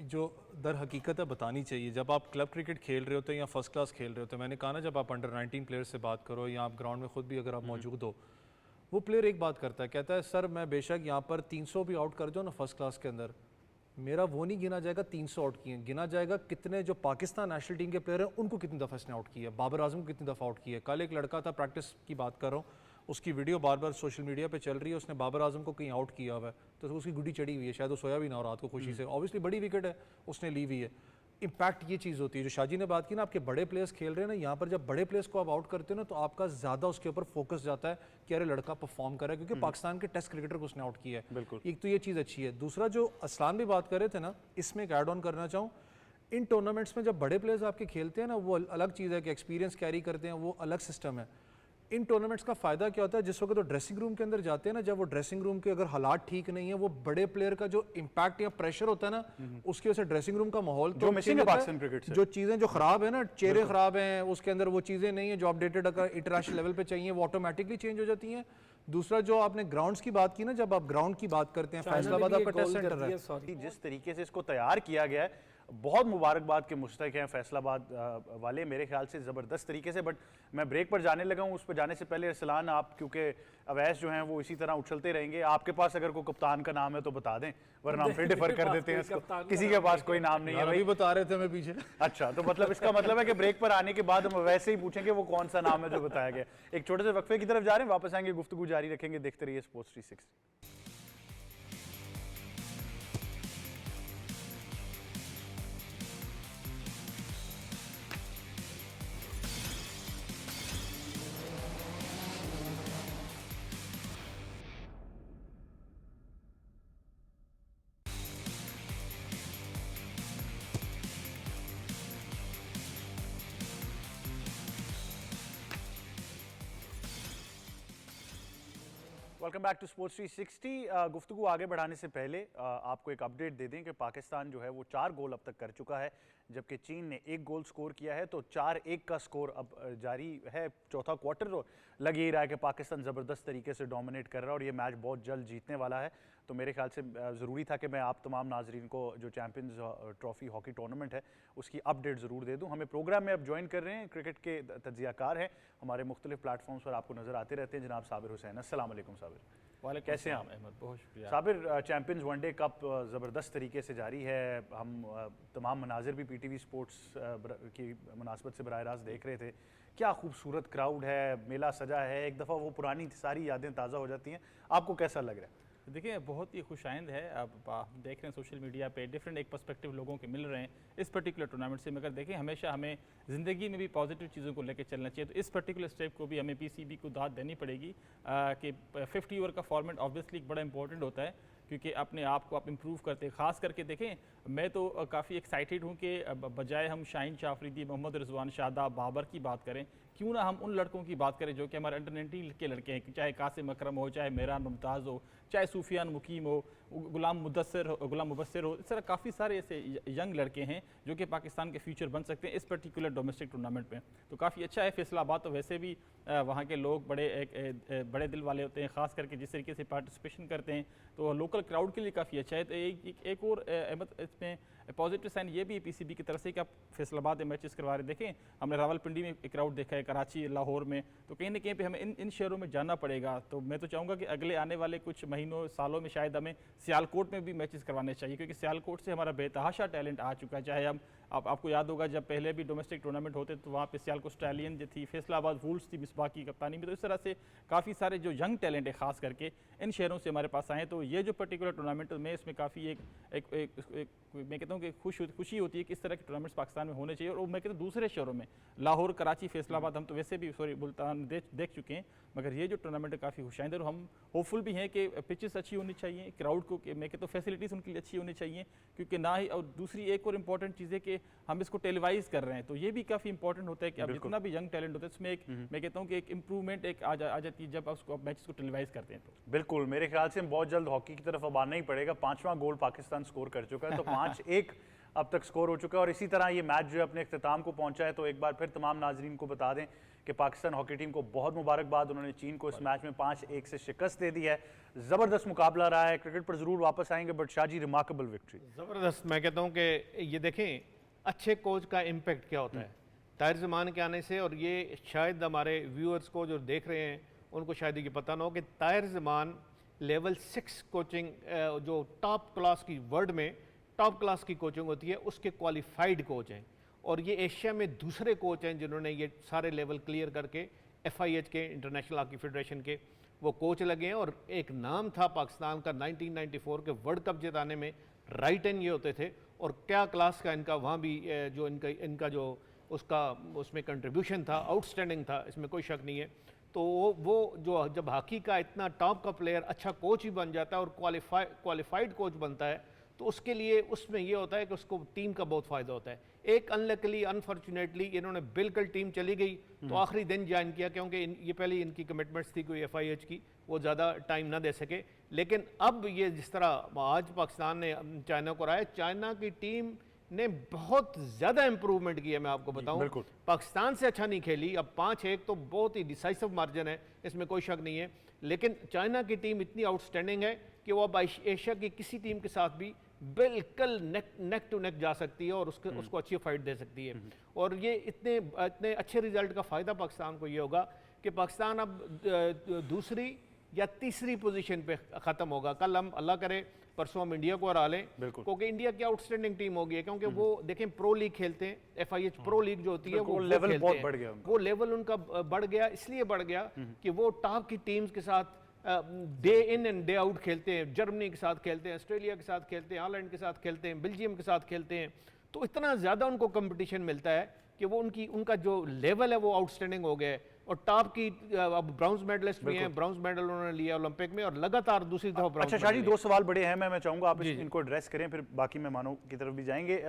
जो दर हकीकत है बतानी चाहिए। जब आप क्लब क्रिकेट खेल रहे होते हैं या फर्स्ट क्लास खेल रहे होते हैं, मैंने कहा ना जब आप अंडर 19 प्लेयर से बात करो या आप ग्राउंड में खुद भी अगर आप मौजूद हो, वो प्लेयर एक बात करता है, कहता है सर मैं बेशक यहाँ पर 300 भी आउट कर जाऊँ ना फर्स्ट क्लास के अंदर, मेरा वो नहीं गिना जाएगा 300 आउट किए, गिना जाएगा कितने जो पाकिस्तान नेशनल टीम के प्लेयर हैं उनको कितनी दफ़ा इसने आउट किया है, बाबर आजम को कितनी दफ़ा आउट किया है। कल एक लड़का था, प्रैक्टिस की बात कर रहा हूँ, उसकी वीडियो बार बार सोशल मीडिया पे चल रही है, उसने बाबर आजम को कहीं आउट किया हुआ है तो उसकी गुड्डी चढ़ी हुई है, शायद वो सोया भी ना हो रात को खुशी से, ऑब्वियसली बड़ी विकेट है उसने ली हुई है। इम्पैक्ट ये चीज़ होती है जो शाहजी ने बात की ना, आपके बड़े प्लेयर्स खेल रहे हैं ना, यहाँ पर जब बड़े प्लेयर्स को आप आउट करते हो ना तो आपका ज़्यादा उसके ऊपर फोकस जाता है कि अरे लड़का परफॉर्म कर रहा है, क्योंकि पाकिस्तान के टेस्ट क्रिकेटर को उसने आउट किया है। बिल्कुल, एक तो ये चीज़ अच्छी है। दूसरा जो असलान भी बात कर रहे थे ना, इसमें एक ऐड ऑन करना चाहूँ, इन टूर्नामेंट्स में जब बड़े प्लेयर्स आपके खेलते हैं ना, वो अलग चीज़ है कि एक्सपीरियंस कैरी करते हैं, वो अलग सिस्टम है। इन टूर्नामेंट्स का फ़ायदा क्या होता है, जिस वक्त तो ड्रेसिंग रूम के अंदर जाते हैं ना, जब वो ड्रेसिंग रूम के अगर हालात ठीक नहीं है, वो बड़े प्लेयर का जो इम्पैक्ट या प्रेशर होता है ना, उसकी वजह से ड्रेसिंग रूम का माहौल जो मिसिंग है पाकिस्तान क्रिकेट से, जो चीज़ें जो ख़राब है ना, चेहरे ख़राब हैं, उसके अंदर वो चीज़ें नहीं है जो अपडेटेड अगर इंटरनेशनल लेवल पे चाहिए, वो ऑटोमेटिकली चेंज हो जाती हैं। दूसरा जो आपने ग्राउंड्स की बात की ना, जब आप ग्राउंड की बात करते हैं, फैसलाबाद आपका टेस्ट सेंटर है, जिस तरीके से इसको तैयार किया गया है बहुत मुबारकबाद के मुस्तहिक हैं फैसलाबाद वाले, मेरे ख्याल से ज़बरदस्त तरीके से। बट मैं ब्रेक पर जाने लगा हूँ, उस पर जाने से पहले अरसलान आप, क्योंकि अवैस जो हैं वो इसी तरह उछलते रहेंगे, आपके पास अगर कोई कप्तान का नाम है तो बता दें, वरना हम फिर डिफर कर देते हैं इसको। किसी के पास कोई नाम नहीं है अभी बता रहे थे मैं पीछे। अच्छा, तो मतलब इसका मतलब है कि ब्रेक पर आने के बाद हम वैसे ही पूछेंगे वो कौन सा नाम है जो बताया गया। एक छोटे से वक्फे की तरफ जा रहे हैं, वापस आएंगे, गुफ्तगू जारी रखेंगे, देखते रहिए sports 360। Welcome back to sports 360। गुफ्तगू आगे बढ़ाने से पहले आपको एक अपडेट दे दें कि पाकिस्तान जो है वो 4 गोल अब तक कर चुका है, जबकि चीन ने 1 गोल स्कोर किया है, तो 4-1 का स्कोर अब जारी है। चौथा क्वार्टर लग ही रहा है कि पाकिस्तान ज़बरदस्त तरीके से डोमिनेट कर रहा है और ये मैच बहुत जल्द जीतने वाला है। तो मेरे ख्याल से ज़रूरी था कि मैं आप तमाम नाजरीन को जो चैम्पियंस ट्रॉफी हॉकी टूर्नामेंट है उसकी अपडेट ज़रूर दे दूँ। हमें प्रोग्राम में अब ज्वाइन कर रहे हैं क्रिकेट के तज्ज़ियाकार हैं, हमारे मुख्तलिफ प्लेटफॉर्म्स पर आपको नज़र आते रहते हैं, जनाब साबिर हुसैन। अस्सलाम वालेकुम साबिर। वालेकुम कैसे हैं अस्सलाम आप? अहमद, बहुत शुक्रिया। साबिर, चैंपियंस वनडे कप ज़बरदस्त तरीके से जारी है। हम तमाम मनाजिर भी पीटीवी स्पोर्ट्स की मुनासबत से बराह रास्त देख रहे थे। क्या खूबसूरत क्राउड है, मेला सजा है, एक दफ़ा वो पुरानी सारी यादें ताज़ा हो जाती हैं। आपको कैसा लग रहा है? देखिए बहुत ही खुशाइंद है। अब हम देख रहे हैं सोशल मीडिया पे डिफरेंट एक पर्सपेक्टिव लोगों के मिल रहे हैं इस पर्टिकुलर टूर्नामेंट से। मगर देखें हमेशा हमें ज़िंदगी में भी पॉजिटिव चीज़ों को लेकर चलना चाहिए। तो इस पर्टिकुलर स्टेप को भी हमें पीसीबी को दाद देनी पड़ेगी कि 50 ओवर का फॉर्मेट ऑब्वियसली बड़ा इंपॉर्टेंट होता है, क्योंकि अपने आप को आप इम्प्रूव करते हैं। ख़ास करके देखें, मैं तो काफ़ी एक्साइटेड हूँ कि बजाय हम शाहीन शाफरीदी, मोहम्मद रिजवान, शादाब, बाबर की बात करें, क्यों ना हम उन लड़कों की बात करें जो कि हमारे अंडर 19 के लड़के हैं, चाहे कासिम अकरम हो, चाहे मेहरान मुमताज़ हो, चाहे सूफियान मुकीम हो, गुलाम मुबस्सिर हो। इस तरह काफ़ी सारे ऐसे यंग लड़के हैं जो कि पाकिस्तान के फ्यूचर बन सकते हैं इस पर्टिकुलर डोमेस्टिक टूर्नामेंट में। तो काफ़ी अच्छा है। फैसलाबाद तो वैसे भी वहाँ के लोग बड़े दिल वाले होते हैं, ख़ास करके जिस तरीके से पार्टिसिपेशन करते हैं, तो लोकल क्राउड के लिए काफ़ी अच्छा है। तो एक और अहमद इसमें पॉजिटिव साइन ये भी है पीसीबी की तरफ से कि आप फैसलाबाद में मैचेस करवा रहे। देखें हमने रावलपिंडी में एक क्राउड देखा है, कराची, लाहौर में, तो कहीं ना कहीं पे हमें इन शहरों में जाना पड़ेगा। तो मैं तो चाहूँगा कि अगले आने वाले कुछ महीनों सालों में शायद हमें सियालकोट में भी मैचेस करवाने चाहिए, क्योंकि सियालकोट से हमारा बेतहाशा टैलेंट आ चुका है। चाहे हम आपको याद होगा जब पहले भी डोमेस्टिक टूर्नामेंट होते तो वहाँ पे सियालकोट स्टैलियन जो थी, फैसलाबाद वुल्स थी मिसबाह की कप्तानी में। तो इस तरह से काफ़ी सारे जो यंग टैलेंट है ख़ास करके इन शहरों से हमारे पास आए। तो ये जो पर्टिकुलर टूर्नामेंट में इसमें काफ़ी मैं कहता हूँ कि खुशी होती है कि इस तरह के टूर्नामेंट्स पाकिस्तान में होने चाहिए। और मैं कहता हूँ दूसरे शहरों में, लाहौर, कराची, फैसलाबाद हम तो वैसे भी मुल्तान देख चुके हैं, मगर ये जो टूर्नामेंट है काफ़ी खुशाइंद है। और हम होपफुल भी हैं कि पिचेस अच्छी होनी चाहिए, क्राउड को मैं कहता हूँ फैसिलिटीज़ उनके लिए अच्छी होनी चाहिए, क्योंकि ना ही। और दूसरी एक और इम्पॉर्टेंट चीज़ है कि हम इसको टेलीवाइज कर रहे हैं, तो ये भी काफ़ी इंपॉर्टेंट होता है कि अब जितना भी यंग टैलेंट होता है उसमें एक मैं कहता हूँ कि एक इंप्रूवमेंट एक आ जाती है जब उसको मैचेस को टेलीवाइज करते हैं। तो बिल्कुल, मेरे ख्याल से बहुत जल्द हॉकी की तरफ अब आना ही पड़ेगा। 5वां गोल पाकिस्तान स्कोर कर चुका है, तो 5-1 अब तक स्कोर हो चुका है। और इसी तरह ये मैच जो है अपने अख्ताम को पहुंचा है। तो एक बार फिर तमाम नाजरीन को बता दें कि पाकिस्तान हॉकी टीम को बहुत मुबारकबाद। उन्होंने चीन को इस मैच में 5-1 से शिकस्त दे दी है। ज़बरदस्त मुकाबला रहा है। क्रिकेट पर ज़रूर वापस आएंगे, बट शाहजी रिमार्केबल विक्ट्री। ज़बरदस्त। मैं कहता हूँ कि ये देखें अच्छे कोच का इम्पैक्ट क्या होता है ताहिर ज़मान के आने से। और ये शायद हमारे व्यूअर्स को जो देख रहे हैं उनको शायद ये पता ना हो कि ताहिर ज़मान लेवल 6 कोचिंग जो टॉप क्लास की वर्ल्ड में टॉप क्लास की कोचिंग होती है उसके क्वालिफाइड कोच हैं। और ये एशिया में दूसरे कोच हैं जिन्होंने ये सारे लेवल क्लियर करके FIH के इंटरनेशनल हॉकी फेडरेशन के वो कोच लगे हैं। और एक नाम था पाकिस्तान का 1994 के वर्ल्ड कप जिताने में, राइट एंड ये होते थे। और क्या क्लास का इनका वहाँ भी जो इनका जो उसमें कंट्रीब्यूशन था आउटस्टैंडिंग था, इसमें कोई शक नहीं है। तो वो जो जब हॉकी का इतना टॉप का प्लेयर अच्छा कोच ही बन जाता है और क्वालिफाइड कोच बनता है, तो उसके लिए उसमें ये होता है कि उसको टीम का बहुत फ़ायदा होता है। एक अनलकली अनफॉर्चुनेटली इन्होंने बिल्कुल टीम चली गई तो आखिरी दिन ज्वाइन किया, क्योंकि ये पहले इनकी कमिटमेंट्स थी कोई FIH की, वो ज़्यादा टाइम ना दे सके। लेकिन अब ये जिस तरह आज पाकिस्तान ने चाइना को हराया, चाइना की टीम ने बहुत ज़्यादा इंप्रूवमेंट किया। मैं आपको बताऊं पाकिस्तान से अच्छा नहीं खेली। अब 5-1 तो बहुत ही डिसाइसिव मार्जिन है, इसमें कोई शक नहीं है। लेकिन चाइना की टीम इतनी आउटस्टैंडिंग है कि वो अब एशिया की किसी टीम के साथ भी बिल्कुल नेक टू नेक जा सकती है और उसको अच्छी फाइट दे सकती है। और ये इतने अच्छे रिजल्ट का फ़ायदा पाकिस्तान को ये होगा कि पाकिस्तान अब दूसरी या तीसरी पोजीशन पे ख़त्म होगा। कल हम अल्लाह करे परसों हम इंडिया को हरा लें, क्योंकि इंडिया की आउटस्टैंडिंग टीम होगी, क्योंकि वो देखें प्रो लीग खेलते हैं। FIH प्रो लीग जो होती है वो लेवल बहुत बढ़ गया, वो लेवल उनका बढ़ गया। इसलिए बढ़ गया कि वो टॉप की टीम्स के साथ day in and day out खेलते हैं। जर्मनी के साथ खेलते हैं, ऑस्ट्रेलिया के साथ खेलते हैं, हॉलैंड के साथ खेलते हैं, बेल्जियम के साथ खेलते हैं। तो इतना ज़्यादा उनको कंपटीशन मिलता है कि वो उनका जो लेवल है वो आउटस्टैंडिंग हो गया है। और टॉप की अब ब्राउन्स मेडलिस्ट भी हैं, ब्राउन्स मेडल उन्होंने लिया ओलंपिक में और लगातार दूसरी दफा ब्राउन्स। अच्छा शाहजी, 2 सवाल बड़े हैं, मैं चाहूँगा आप इनको एड्रेस करें, फिर बाकी मेहमानों की तरफ भी जाएंगे।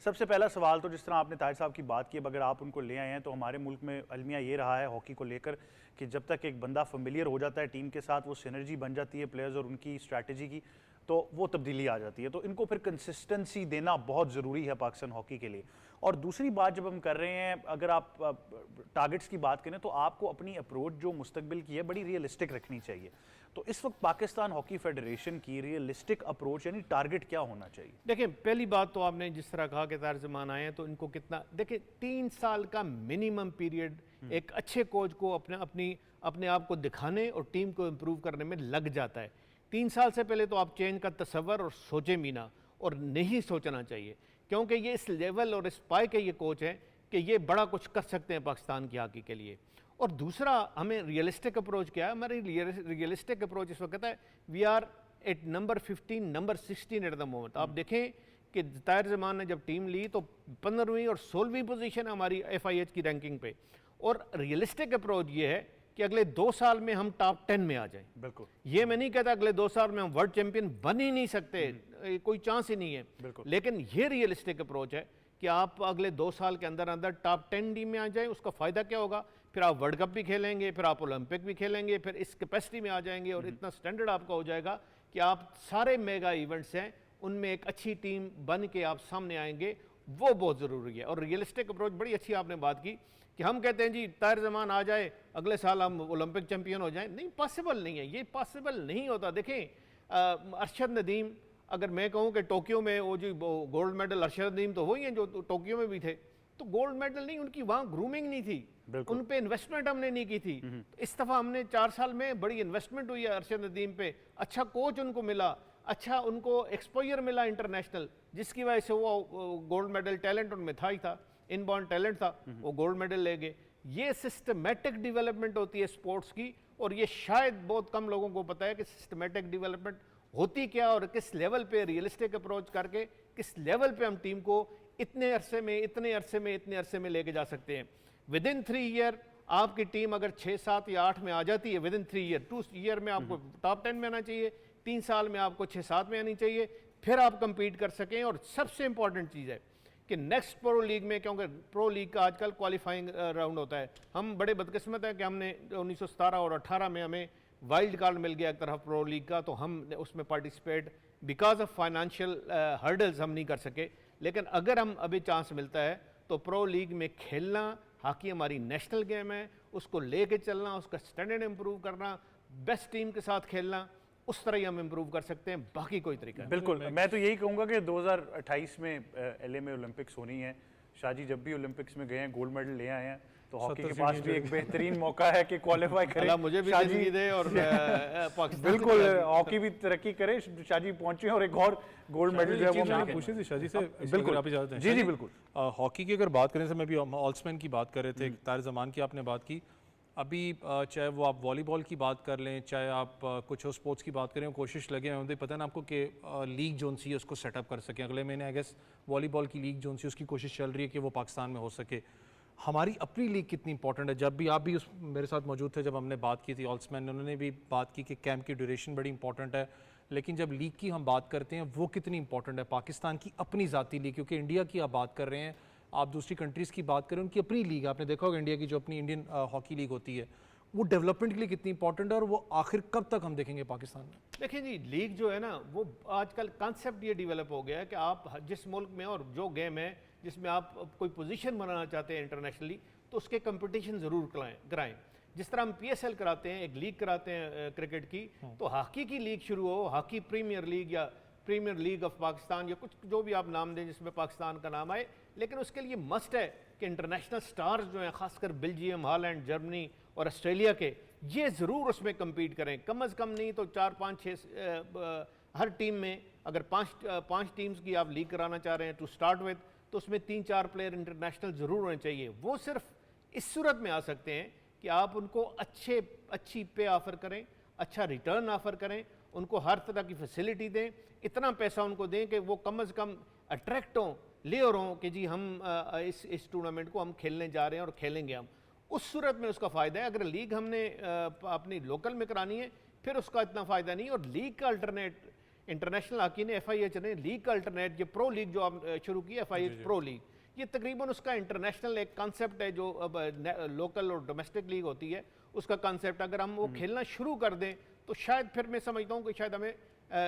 सबसे पहला सवाल तो जिस तरह आपने ताहिर साहब की बात की, अब अगर आप उनको ले आए हैं तो हमारे मुल्क में अलमिया ये रहा है हॉकी को लेकर कि जब तक एक बंदा फेमिलियर हो जाता है टीम के साथ, वो सिनर्जी बन जाती है प्लेयर्स और उनकी स्ट्रैटेजी की, तो वो तब्दीली आ जाती है। तो इनको फिर कंसिस्टेंसी देना बहुत ज़रूरी है पाकिस्तान हॉकी के लिए। और दूसरी बात जब हम कर रहे हैं, अगर आप टारगेट्स की बात करें तो आपको अपनी अप्रोच जो मुस्तकबिल की है बड़ी रियलिस्टिक रखनी चाहिए। तो इस वक्त पाकिस्तान हॉकी फेडरेशन की रियलिस्टिक अप्रोच यानी टारगेट क्या होना चाहिए? देखिए पहली बात तो आपने जिस तरह कहा कि ताहिर ज़मान आए हैं तो इनको कितना, देखिए 3 साल का मिनिमम पीरियड एक अच्छे कोच को अपनी अपने आप को दिखाने और टीम को इम्प्रूव करने में लग जाता है। 3 साल से पहले तो आप चेंज का तसव्वुर और सोचें भी ना, और नहीं सोचना चाहिए, क्योंकि ये इस लेवल और इस पाए के ये कोच हैं कि ये बड़ा कुछ कर सकते हैं पाकिस्तान की हॉकी के लिए। और दूसरा, हमें रियलिस्टिक अप्रोच क्या है? हमारी रियलिस्टिक अप्रोच इस वक्त है, we are at number 15, number 16 at the moment. आप देखें कि ताहिर ज़मान ने जब टीम ली तो 15वीं और 16वीं पोजीशन है हमारी FIH की रैंकिंग पे। और रियलिस्टिक अप्रोच ये है कि अगले 2 साल में हम टॉप 10 में आ जाएं। बिल्कुल, ये मैं नहीं कहता अगले 2 साल में हम वर्ल्ड चैंपियन बन ही नहीं सकते, कोई चांस ही नहीं है, लेकिन ये रियलिस्टिक अप्रोच है कि आप अगले 2 साल के अंदर अंदर टॉप 10 टीम में आ जाएं। उसका फ़ायदा क्या होगा? फिर आप वर्ल्ड कप भी खेलेंगे, फिर आप ओलंपिक भी खेलेंगे, फिर इस कैपेसिटी में आ जाएंगे और इतना स्टैंडर्ड आपका हो जाएगा कि आप सारे मेगा इवेंट्स हैं उनमें एक अच्छी टीम बन के आप सामने आएंगे। वो बहुत ज़रूरी है। और रियलिस्टिक अप्रोच, बड़ी अच्छी आपने बात की कि हम कहते हैं जी ताहिर ज़मान आ जाए, अगले साल हम ओलंपिक चैंपियन हो जाएं। नहीं, पॉसिबल नहीं है, ये पॉसिबल नहीं होता। देखें अरशद नदीम, अगर मैं कहूँ कि टोक्यो में वो जो गोल्ड मेडल, अरशद नदीम तो वही हैं जो टोक्यो में भी थे, तो गोल्ड मेडल नहीं, उनकी वहाँ ग्रूमिंग नहीं थी, उन पे इन्वेस्टमेंट हमने नहीं की थी। तो इस दफ़ा हमने 4 साल में बड़ी इन्वेस्टमेंट हुई है अरशद नदीम पे, अच्छा कोच उनको मिला, अच्छा उनको एक्सपोजर मिला इंटरनेशनल, जिसकी वजह से वो गोल्ड मेडल, टैलेंट उनमें था ही था, इनबॉर्न टैलेंट था, वो गोल्ड मेडल ले गए। ये सिस्टमेटिक डेवलपमेंट होती है स्पोर्ट्स की, और ये शायद बहुत कम लोगों को पता है कि सिस्टमेटिक डेवलपमेंट होती क्या और किस लेवल पे रियलिस्टिक अप्रोच करके किस लेवल पे हम टीम को इतने अरसे में, इतने अरसे में, इतने अरसे में लेके जा सकते हैं। विद इन 3 ईयर आपकी टीम अगर 6, 7 या 8 में आ जाती है, विद इन 3 ईयर, 2 ईयर में आपको टॉप 10 में आना चाहिए, 3 साल में आपको 6, 7 में आनी चाहिए, फिर आप compete कर सकें। और सबसे इंपॉर्टेंट चीज़ है कि नेक्स्ट प्रो लीग में, क्योंकि प्रो लीग का आजकल क्वालिफाइंग राउंड होता है, हम बड़े बदकिस्मत हैं कि हमने 1917 और 18 में हमें वाइल्ड कार्ड मिल गया एक तरफ प्रो लीग का, तो हम उसमें participate because of financial hurdles हम नहीं कर सके। लेकिन अगर हम अभी चांस मिलता है तो प्रो लीग में खेलना, हॉकी हमारी नेशनल गेम है, उसको लेके चलना, उसका स्टैंडर्ड इम्प्रूव करना, बेस्ट टीम के साथ खेलना, उस तरह ही हम इम्प्रूव कर सकते हैं, बाकी कोई तरीका नहीं। बिल्कुल, मैं तो यही कहूँगा कि 2028 में LA में ओलंपिक्स होनी है। शाहजी जब भी ओलंपिक्स में गए हैं, गोल्ड मेडल ले आए हैं, तो हॉकी के पास भी एक बेहतरीन मौका है कि क्वालिफाई करें। मुझे भी जिंदगी दे और पाकिस्तान बिल्कुल, हॉकी भी तरक्की करे, शाहजी पहुंचे और एक और गोल्ड मेडल जो है वो पूछी थी शाहजी से, बिल्कुल आप इजाजत दें। जी बिल्कुल। हॉकी की अगर बात करें तो मैं भी ऑल्समैन की बात कर रहे थे, ताहिर ज़मान की आपने बात की, अभी चाहे वो आप वॉलीबॉल की बात कर लें, चाहे आप कुछ और स्पोर्ट्स की बात करें, कोशिश लगे हैं, पता है ना आपको कि लीग जोन सी है उसको सेटअप कर सकें। अगले महीने आई गेस वॉलीबॉल की लीग जोन सी, उसकी कोशिश चल रही है कि वो पाकिस्तान में हो सके। हमारी अपनी लीग कितनी इंपॉर्टेंट है? जब भी आप भी उस मेरे साथ मौजूद थे जब हमने बात की थी, ऑल्समैन ने, उन्होंने भी बात की कि कैंप की ड्यूरेशन बड़ी इंपॉर्टेंट है, लेकिन जब लीग की हम बात करते हैं वो कितनी इंपॉर्टेंट है? पाकिस्तान की अपनी ज़ाती लीग, क्योंकि इंडिया की आप बात कर रहे हैं, आप दूसरी कंट्रीज़ की बात करें, उनकी अपनी लीग, आपने देखा होगा इंडिया की जो अपनी इंडियन हॉकी लीग होती है, वो डेवलपमेंट के लिए कितनी इंपॉर्टेंट है, और वो आखिर कब तक हम देखेंगे पाकिस्तान में? देखिए जी, लीग जो है ना, वो आजकल कॉन्सेप्ट ये डेवलप हो गया है कि आप जिस मुल्क में और जो गेम है जिसमें आप कोई पोजीशन बनाना चाहते हैं इंटरनेशनली, तो उसके कंपटीशन ज़रूर कराएं। जिस तरह हम PSL कराते हैं, एक लीग कराते हैं क्रिकेट की, तो हॉकी की लीग शुरू हो, हॉकी प्रीमियर लीग या प्रीमियर लीग ऑफ पाकिस्तान या कुछ जो भी आप नाम दें जिसमें पाकिस्तान का नाम आए, लेकिन उसके लिए मस्ट है कि इंटरनेशनल स्टार्स जो हैं, खासकर बेल्जियम, हॉलैंड, जर्मनी और ऑस्ट्रेलिया के, ये ज़रूर उसमें कम्पीट करें। कम अज़ कम नहीं तो 4, 5, 6 हर टीम में, अगर 5 टीम्स की आप लीग कराना चाह रहे हैं टू स्टार्ट विद, तो उसमें 3-4 प्लेयर इंटरनेशनल ज़रूर होने चाहिए। वो सिर्फ इस सूरत में आ सकते हैं कि आप उनको अच्छी पे ऑफ़र करें, अच्छा रिटर्न ऑफ़र करें, उनको हर तरह की फैसिलिटी दें, इतना पैसा उनको दें कि वो कम अज़ कम अट्रैक्ट हों, ले और हों कि जी हम इस टूर्नामेंट को हम खेलने जा रहे हैं और खेलेंगे हम। उस सूरत में उसका फ़ायदा है। अगर लीग हमने अपनी लोकल में करानी है, फिर उसका इतना फ़ायदा नहीं। और लीग का अल्टरनेट, इंटरनेशनल हॉकी ने, FIH ने लीग का अल्टरनेट, ये प्रो लीग जो आप शुरू की, FIH प्रो लीग, ये तकरीबन उसका इंटरनेशनल एक कॉन्सेप्ट है, जो अब लोकल और डोमेस्टिक लीग होती है, उसका कॉन्सेप्ट अगर हम वो खेलना शुरू कर दें, तो शायद फिर मैं समझता हूँ कि शायद हमें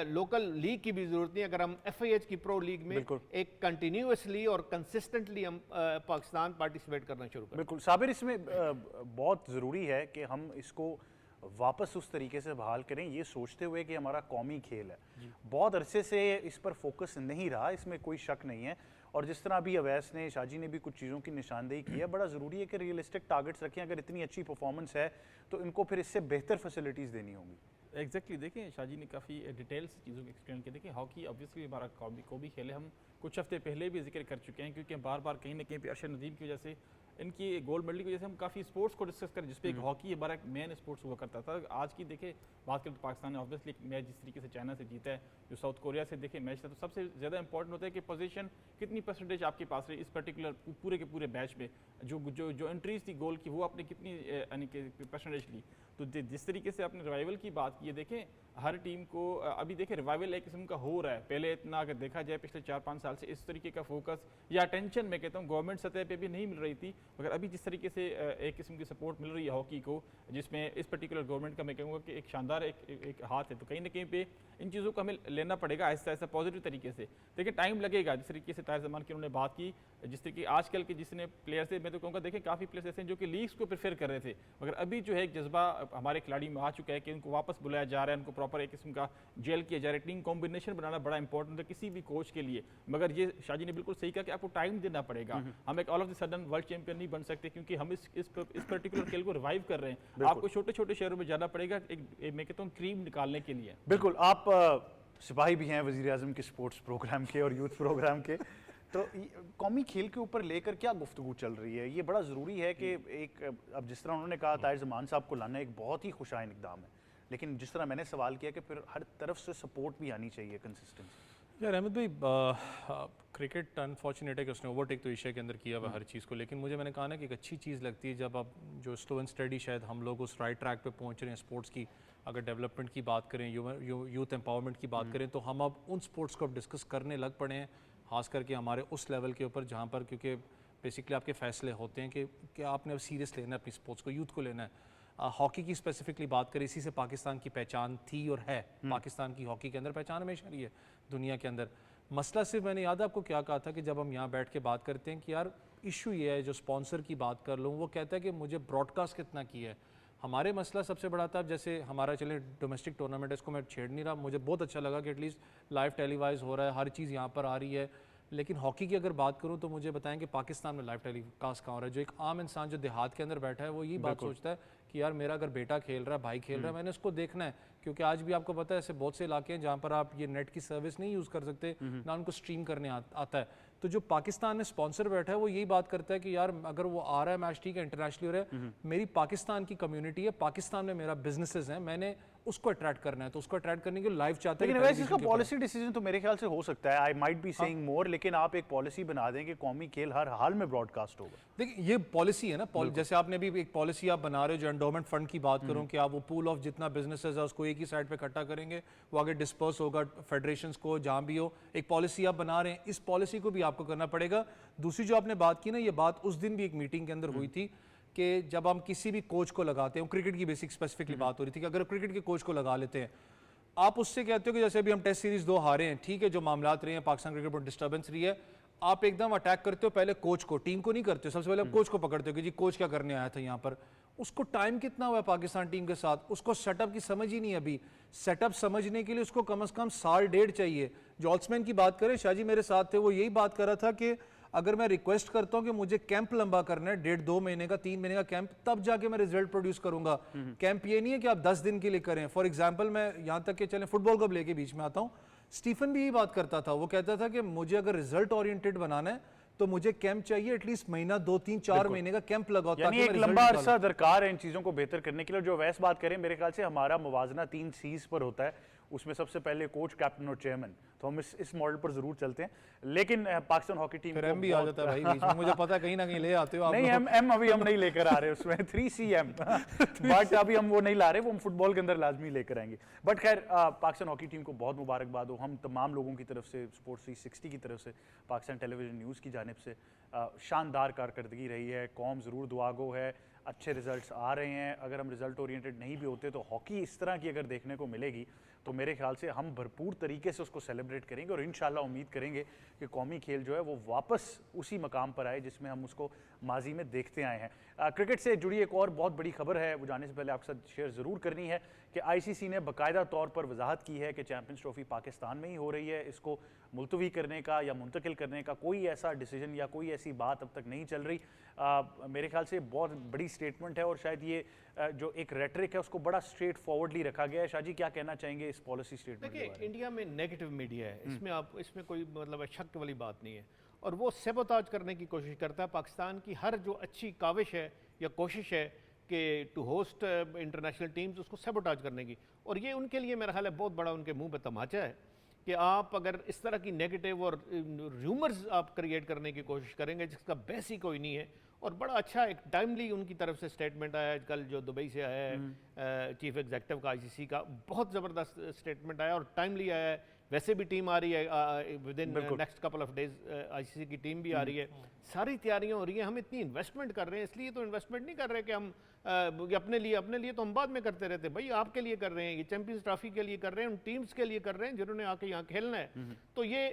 लोकल लीग की भी ज़रूरत नहीं। अगर हम FIH की प्रो लीग में एक कंटिन्यूसली और कंसिस्टेंटली हम पाकिस्तान पार्टिसिपेट करना शुरू करें। बिल्कुल साबिर, इसमें बहुत ज़रूरी है कि हम इसको वापस उस तरीके से बहाल करें, ये सोचते हुए कि हमारा कौमी खेल है। बहुत अरसे से इस पर फोकस नहीं रहा, इसमें कोई शक नहीं है, और जिस तरह अभी अवैस ने, शाजी ने भी कुछ चीज़ों की निशानदेही की है, बड़ा ज़रूरी है कि रियलिस्टिक टारगेट्स रखें। अगर इतनी अच्छी परफॉर्मेंस है तो इनको फिर इससे बेहतर फैसिलिटीज़ देनी होंगी। एग्जैक्टली देखें, शाजी ने काफ़ी डिटेल से चीज़ों को एक्सप्लेन किया। देखिए हॉकी ऑब्वियसली हमारा को भी खेले, हम कुछ हफ्ते पहले भी जिक्र कर चुके हैं, क्योंकि हम बार बार कहीं ना कहीं पे अरशद नदीम की वजह से, इनकी गोल्ड मेडल की वजह से हम काफ़ी स्पोर्ट्स को डिस्कस करें, जिसपे एक हॉकी हमारा एक मेन स्पोर्ट्स हुआ करता था। आज की देखें बात करें तो पाकिस्तान ने ऑब्वियसली मैच जिस तरीके से चाइना से जीता है, जो साउथ कोरिया से देखे मैच था, तो सबसे ज़्यादा इंपॉर्टेंट होता है कि पोजीशन कितनी परसेंटेज आपके पास रही इस पर्टिकुलर पूरे के पूरे मैच में, जो एंट्रीज थी गोल की वो आपने कितनी यानी कि परसेंटेज ली। तो जिस तरीके से आपने रिवाइवल की बात की है, देखें हर टीम को अभी देखें रिवाइवल एक किस्म का हो रहा है। पहले इतना अगर देखा जाए पिछले 4-5 साल से इस तरीके का फोकस या अटेंशन मैं कहता हूँ गवर्नमेंट सतह पे भी नहीं मिल रही थी, मगर अभी जिस तरीके से एक किस्म की सपोर्ट मिल रही है हॉकी को, जिसमें इस पर्टिकुलर गवर्नमेंट का मैं कहूँगा कि एक शानदार एक हाथ है, तो कहीं ना कहीं पे इन चीज़ों को हमें लेना पड़ेगा आहिस्ता आहिस्ता पॉजिटिव तरीके से। देखिए टाइम लगेगा, जिस तरीके से ताहिर जमान की उन्होंने बात की, जिस तरीके आजकल के जिसने प्लेयर से मैं तो कहूँगा देखें काफ़ी प्लेयर्स ऐसे हैं जो कि लीग्स को प्रेफर कर रहे थे, मगर अभी जो है एक जज्बा हमारे खिलाड़ी में आ चुका है कि उनको वापस बुलाया जा रहा है, उनको प्रॉपर एक किस्म का जेल किया जा रहा है। टीम कॉम्बिनेशन बनाना बड़ा इंपॉर्टेंट है किसी भी कोच के लिए, मगर ये शाजी ने बिल्कुल सही कहा कि आपको टाइम देना पड़ेगा। हम एक all of the sudden world champion नहीं बन सकते, क्योंकि हम इस पर्टिकुलर खेल को रिवाइव कर रहे हैं। आपको छोटे छोटे शहरों में जाना पड़ेगा एक मैं कहता हूँ क्रीम निकालने के लिए। बिल्कुल, आप सिपाही भी हैं वज़ीर आज़म के स्पोर्ट्स प्रोग्राम के और यूथ प्रोग्राम के, तो कौमी खेल के ऊपर लेकर क्या गुफ्तगू चल रही है? ये बड़ा ज़रूरी है कि एक, अब जिस तरह उन्होंने कहा ताहिर ज़मान साहब को लाना एक बहुत ही खुशाइन इक़दाम है, लेकिन जिस तरह मैंने सवाल किया कि फिर हर तरफ से सपोर्ट भी आनी चाहिए, कंसिस्टेंसी। यार अहमद भाई, क्रिकेट अनफॉर्चुनेट है कि उसने ओवरटेक तो एशिया के अंदर किया हुआ हर चीज़ को, लेकिन मुझे मैंने कहा ना कि एक अच्छी चीज़ लगती है जब आप जो स्लो एंड स्टडी शायद हम लोग उस राइट ट्रैक पे पहुंच रहे हैं स्पोर्ट्स की। अगर डेवलपमेंट की बात करें, यूथ एम्पावरमेंट की बात करें, तो हम अब उन स्पोर्ट्स को अब डिस्कस करने लग पड़े हैं, खास करके हमारे उस लेवल के ऊपर जहाँ पर, क्योंकि बेसिकली आपके फैसले होते हैं कि आपने अब सीरियस लेना है अपनी स्पोर्ट्स को, यूथ को लेना है। हॉकी की स्पेसिफिकली बात करें, इसी से पाकिस्तान की पहचान थी और है। पाकिस्तान की हॉकी के अंदर पहचान हमेशा रही है दुनिया के अंदर। मसला सिर्फ, मैंने याद आपको क्या कहा था कि जब हम यहाँ बैठ के बात करते हैं कि यार इशू ये है, जो स्पॉन्सर की बात कर लूँ वो कहता है कि मुझे ब्रॉडकास्ट कितना किया है। हमारे मसला सबसे बड़ा था, जैसे हमारा चले डोमेस्टिक टूर्नामेंट है, इसको मैं छेड़ नहीं रहा, मुझे बहुत अच्छा लगा कि एटलीस्ट लाइव टेलीवाइज हो रहा है, हर चीज़ यहाँ पर आ रही है। लेकिन हॉकी की अगर बात करूँ तो मुझे बताएं कि पाकिस्तान में लाइव टेलीकास्ट कहाँ हो रहा है। जो एक आम इंसान जो देहात के अंदर बैठा है वो यही बात सोचता है कि यार मेरा अगर बेटा खेल रहा है, भाई खेल रहा है, मैंने उसको देखना है। क्योंकि आज भी आपको पता है ऐसे बहुत से इलाके हैं जहाँ पर आप ये नेट की सर्विस नहीं यूज़ कर सकते, ना उनको स्ट्रीम करने आता है। तो जो पाकिस्तान में स्पॉन्सर बैठा है वो यही बात करता है कि यार अगर वो आ रहा है मैच, ठीक है, इंटरनेशनली हो रहा है, मेरी पाकिस्तान की कम्युनिटी है, पाकिस्तान में मेरा बिजनेसेस हैं, मैंने उसको अट्रैक्ट करना है, तो उसको अट्रैक्ट करने के लिए लाइव चाहते हैं। लेकिन वैसे इसका पॉलिसी डिसीजन तो मेरे ख्याल से हो सकता है, आई माइट बी सेइंग मोर, लेकिन आप एक पॉलिसी बना दें कि कौमी खेल हर हाल में ब्रॉडकास्ट होगा। देखिए ये पॉलिसी है ना, जैसे आपने भी एक पॉलिसी आप बना रहे हो, जो एंडोमेंट फंड की बात करूं कि आप वो पूल ऑफ जितना बिजनेसेस है उसको एक ही साइड पे इकट्ठा करेंगे, वो आगे डिस्पर्स होगा फेडरेशंस को जहां भी हो, एक पॉलिसी आप बना रहे हैं, इस पॉलिसी को भी आपको करना पड़ेगा। दूसरी जो आपने बात की ना, ये बात उस दिन भी एक मीटिंग के अंदर हुई थी कि जब हम किसी भी कोच को लगाते हैं, क्रिकेट की बेसिक स्पेसिफिकली बात हो रही थी कि अगर क्रिकेट के कोच को लगा लेते हैं, आप उससे कहते हो कि जैसे अभी हम टेस्ट सीरीज 2 हारे हैं, ठीक है, जो मामलात रहे हैं, पाकिस्तान क्रिकेट पर डिस्टर्बेंस रही है, आप एकदम अटैक करते हो पहले कोच को, टीम को नहीं करते हो। सबसे पहले आप कोच को पकड़ते हो कि जी कोच क्या करने आया था यहाँ पर। उसको टाइम कितना हुआ है पाकिस्तान टीम के साथ, उसको सेटअप की समझ ही नहीं है अभी। सेटअप समझने के लिए उसको कम से कम 1.5 साल चाहिए। जो ऑल्समैन की बात करें, शाहजी मेरे साथ थे, वो यही बात कर रहा था कि अगर मैं रिक्वेस्ट करता हूं कि मुझे कैंप लंबा करना है, 1.5-2 महीने का, 3 महीने का कैंप, तब जाके मैं रिजल्ट प्रोड्यूस करूंगा। कैंप ये नहीं है कि आप 10 दिन के लिए करें। फॉर एग्जांपल मैं यहां तक कि चलें फुटबॉल को लेके बीच में आता हूं, स्टीफन भी यही बात करता था। वो कहता था कि मुझे अगर रिजल्ट ओरिएंटेड बनाना है तो मुझे कैंप चाहिए, एटलीस्ट महीना, 2-3-4 महीने का कैंप लगाओ, यानी एक लंबा अरसा दरकार है इन चीज़ों को बेहतर करने के लिए। जो वैसे बात करें, मेरे ख्याल से हमारा मुवाजना 3 C's पर होता है, उसमें सबसे पहले कोच, कैप्टन और चेयरमैन, तो हम इस मॉडल पर जरूर चलते हैं। लेकिन पाकिस्तान हॉकी टीम फिर एम भी आ जाता है भाई बीच में, मुझे पता है कहीं ना कहीं ले आते हो आप। नहीं, एम अभी हम नहीं लेकर आ रहे उसमें 3CM बट अभी हम वो नहीं ला रहे, वो हम फुटबॉल के अंदर लाजमी लेकर आएंगे। बट खैर, पाकिस्तान हॉकी टीम को बहुत मुबारकबाद हो हम तमाम लोगों की तरफ से, स्पोर्ट्स 360 की तरफ से, पाकिस्तान टेलीविजन न्यूज़ की जानिब से। शानदार कारकर्दगी रही है, कौम ज़रूर दुआगो है, अच्छे रिजल्ट्स आ रहे हैं। अगर हम रिजल्ट ओरिएंटेड नहीं भी होते तो हॉकी इस तरह की अगर देखने को मिलेगी तो मेरे ख्याल से हम भरपूर तरीके से उसको सेलिब्रेट करेंगे और इंशाल्लाह उम्मीद करेंगे कि कौमी खेल जो है वो वापस उसी मकाम पर आए जिसमें हम उसको माजी में देखते आए हैं। क्रिकेट से जुड़ी एक और बहुत बड़ी खबर है, वो जाने से पहले आपके साथ शेयर ज़रूर करनी है कि आईसीसी ने बाकायदा तौर पर वजाहत की है कि चैंपियंस ट्रॉफी पाकिस्तान में ही हो रही है, इसको मुलतवी करने का या मुंतकिल करने का कोई ऐसा डिसीजन या कोई ऐसी बात अब तक नहीं चल रही। मेरे ख्याल से बहुत बड़ी स्टेटमेंट है और शायद ये जो एक रेटरिक है उसको बड़ा स्ट्रेट फॉरवर्डली रखा गया है। शाहजी क्या कहना चाहेंगे इस पॉलिसी स्टेटमेंट के बारे में? देखिए, इंडिया में नेगेटिव मीडिया है, इसमें कोई मतलब शक वाली बात नहीं है, और वो सेबोताज करने की कोशिश करता है पाकिस्तान की हर जो अच्छी काविश है या कोशिश है कि टू होस्ट इंटरनेशनल टीम्स, उसको सेबोटाज करने की। और ये उनके लिए मेरा ख्याल है बहुत बड़ा उनके मुंह पे तमाचा है कि आप अगर इस तरह की नेगेटिव और र्यूमर्स आप क्रिएट करने की कोशिश करेंगे जिसका बेस ही कोई नहीं है। और बड़ा अच्छा एक टाइमली उनकी तरफ से स्टेटमेंट आया कल जो दुबई से आया है चीफ एग्जीक्यूटिव का आईसीसी का, बहुत ज़बरदस्त स्टेटमेंट आया और टाइमली आया है। वैसे भी टीम आ रही है with in next couple of days, ICC की टीम भी आ रही है, सारी तैयारियां हो रही हैं। हम इतनी इन्वेस्टमेंट कर रहे हैं, इसलिए तो इन्वेस्टमेंट नहीं कर रहे कि हम अपने लिए तो हम बाद में करते रहते, भाई आपके लिए कर रहे हैं, ये चैंपियंस ट्रॉफी के लिए कर रहे हैं, उन टीम्स के लिए कर रहे हैं जिन्होंने आके यहाँ खेलना है। तो ये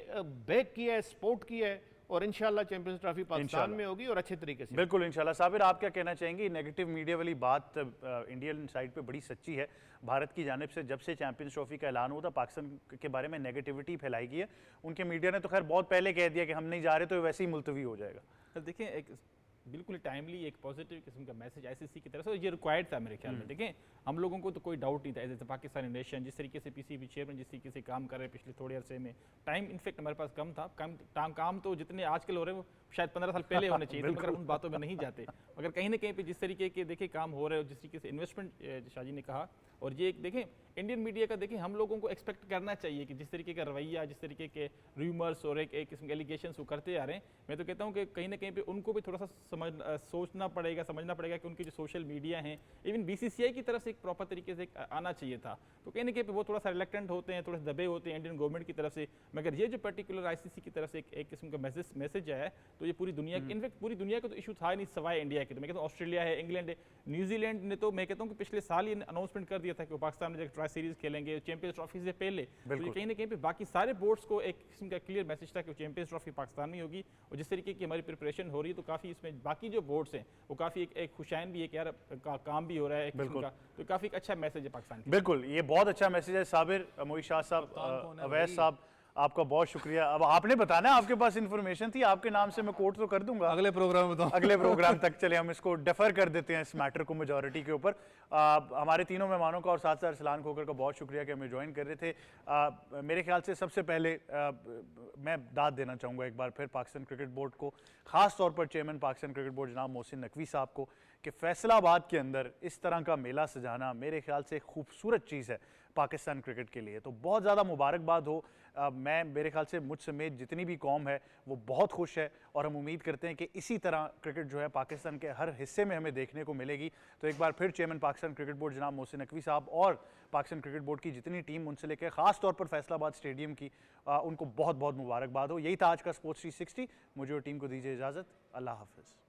बैक किया है, सपोर्ट किया है, और इंशाल्लाह चैंपियंस ट्रॉफी पाकिस्तान में होगी और अच्छे तरीके से। बिल्कुल इंशाल्लाह। साबिर, आप क्या कहना चाहेंगे? नेगेटिव मीडिया वाली बात इंडियन साइड पे बड़ी सच्ची है। भारत की जानिब से जब से चैंपियंस ट्रॉफी का ऐलान हुआ था पाकिस्तान के बारे में नेगेटिविटी फैलाई गई है। उनके मीडिया ने तो खैर बहुत पहले कह दिया कि हम नहीं जा रहे, तो वैसे ही मुलतवी हो जाएगा। देखिए, एक बिल्कुल टाइमली एक पॉजिटिव किस्म का मैसेज आईसीसी की तरफ से, और ये रिक्वायर्ड था मेरे ख्याल में। देखें, हम लोगों को तो कोई डाउट नहीं था एज ए पाकिस्तानी नेशन, जिस तरीके से पीसीबी चेयरमैन जिस तरीके से काम कर रहे हैं पिछले थोड़े अरसे में, टाइम इनफेक्ट हमारे पास कम था। काम तो जितने आजकल हो रहे हैं वो शायद 15 साल पहले होने चाहिए थे, मगर उन बातों में नहीं जाते। मगर कहीं ना कहीं पे जिस तरीके के देखिए काम हो रहे हो, जिस तरीके से इन्वेस्टमेंट शाहजी ने कहा, और ये एक देखें इंडियन मीडिया का, देखिए हम लोगों को एक्सपेक्ट करना चाहिए कि जिस तरीके का रवैया, जिस तरीके के रूमर्स और एक किस्म के एलिगेशंस वो करते आ रहे हैं, मैं तो कहता हूँ कि कहीं ना कहीं पे उनको भी थोड़ा सा सोचना पड़ेगा, समझना पड़ेगा कि उनकी जो सोशल मीडिया हैं, इवन बीसीसीआई की तरफ से एक प्रॉपर तरीके से आना चाहिए था। तो कहीं ना कहीं पे वो थोड़ा सा रिलेक्टेंट होते हैं, थोड़े दबे होते हैं इंडियन गवर्नमेंट की तरफ से। मगर ये जो पर्टिकुलर आईसीसी की तरफ से एक किस्म का मैसेज आया है, तो ये पूरी दुनिया, इनफैक्ट पूरी दुनिया का तो इशू था नहीं सिवाय इंडिया के। तो मैं कहता हूँ ऑस्ट्रेलिया है, इंग्लैंड है, न्यूजीलैंड ने तो मैं कहता हूँ कि पिछले साल ही अनाउंसमेंट कर दिया था कि वो पाकिस्तान में ट्राई सीरीज खेलेंगे चैंपियंस ट्रॉफी से पहले। तो ये कहीं ना कहीं पे बाकी सारे बोर्ड्स को एक किस्म का क्लियर मैसेज था कि चैंपियंस ट्रॉफी पाकिस्तान में होगी। और जिस तरीके की हमारी प्रिपरेशन हो रही है, तो काफ़ी इसमें बाकी जो बोर्ड्स हैं वो काफ़ी एक खुशाइन भी है कि यार काम भी हो रहा है एक किस्म का, तो काफ़ी एक अच्छा मैसेज है पाकिस्तान के। बिल्कुल, ये बहुत अच्छा मैसेज है। साबिर, मोई शाह साहब, अवैस साहब, आपका बहुत शुक्रिया। अब आपने बताना, आपके पास इन्फॉर्मेशन थी, आपके नाम से मैं कोट तो कर दूंगा अगले प्रोग्राम में। अगले प्रोग्राम तक चले हम इसको डेफर कर देते हैं इस मैटर को मेजॉरिटी के ऊपर। हमारे तीनों मेहमानों का और साथ साथ अरसलान खोकर का बहुत शुक्रिया कि हमें ज्वाइन कर रहे थे। मेरे ख्याल से सबसे पहले मैं दाद देना चाहूँगा एक बार फिर पाकिस्तान क्रिकेट बोर्ड को, ख़ास तौर पर चेयरमैन पाकिस्तान क्रिकेट बोर्ड जनाब मोहसिन नकवी साहब को, कि फैसलाबाद के अंदर इस तरह का मेला सजाना मेरे ख्याल से खूबसूरत चीज़ है पाकिस्तान क्रिकेट के लिए। तो बहुत ज़्यादा मुबारकबाद हो। मैं मेरे ख्याल से मुझ समेत जितनी भी कौम है वो बहुत खुश है, और हम उम्मीद करते हैं कि इसी तरह क्रिकेट जो है पाकिस्तान के हर हिस्से में हमें देखने को मिलेगी। तो एक बार फिर चेयरमैन पाकिस्तान क्रिकेट बोर्ड जनाब मोहसिन नकवी साहब और पाकिस्तान क्रिकेट बोर्ड की जितनी टीम उनसे लेकर ख़ास तौर पर फैसलाबाद स्टेडियम की, उनको बहुत बहुत मुबारकबाद हो। यही था आज का स्पोर्ट्स 360। मुझे और टीम को दीजिए इजाज़त। अल्लाह हाफ़िज़।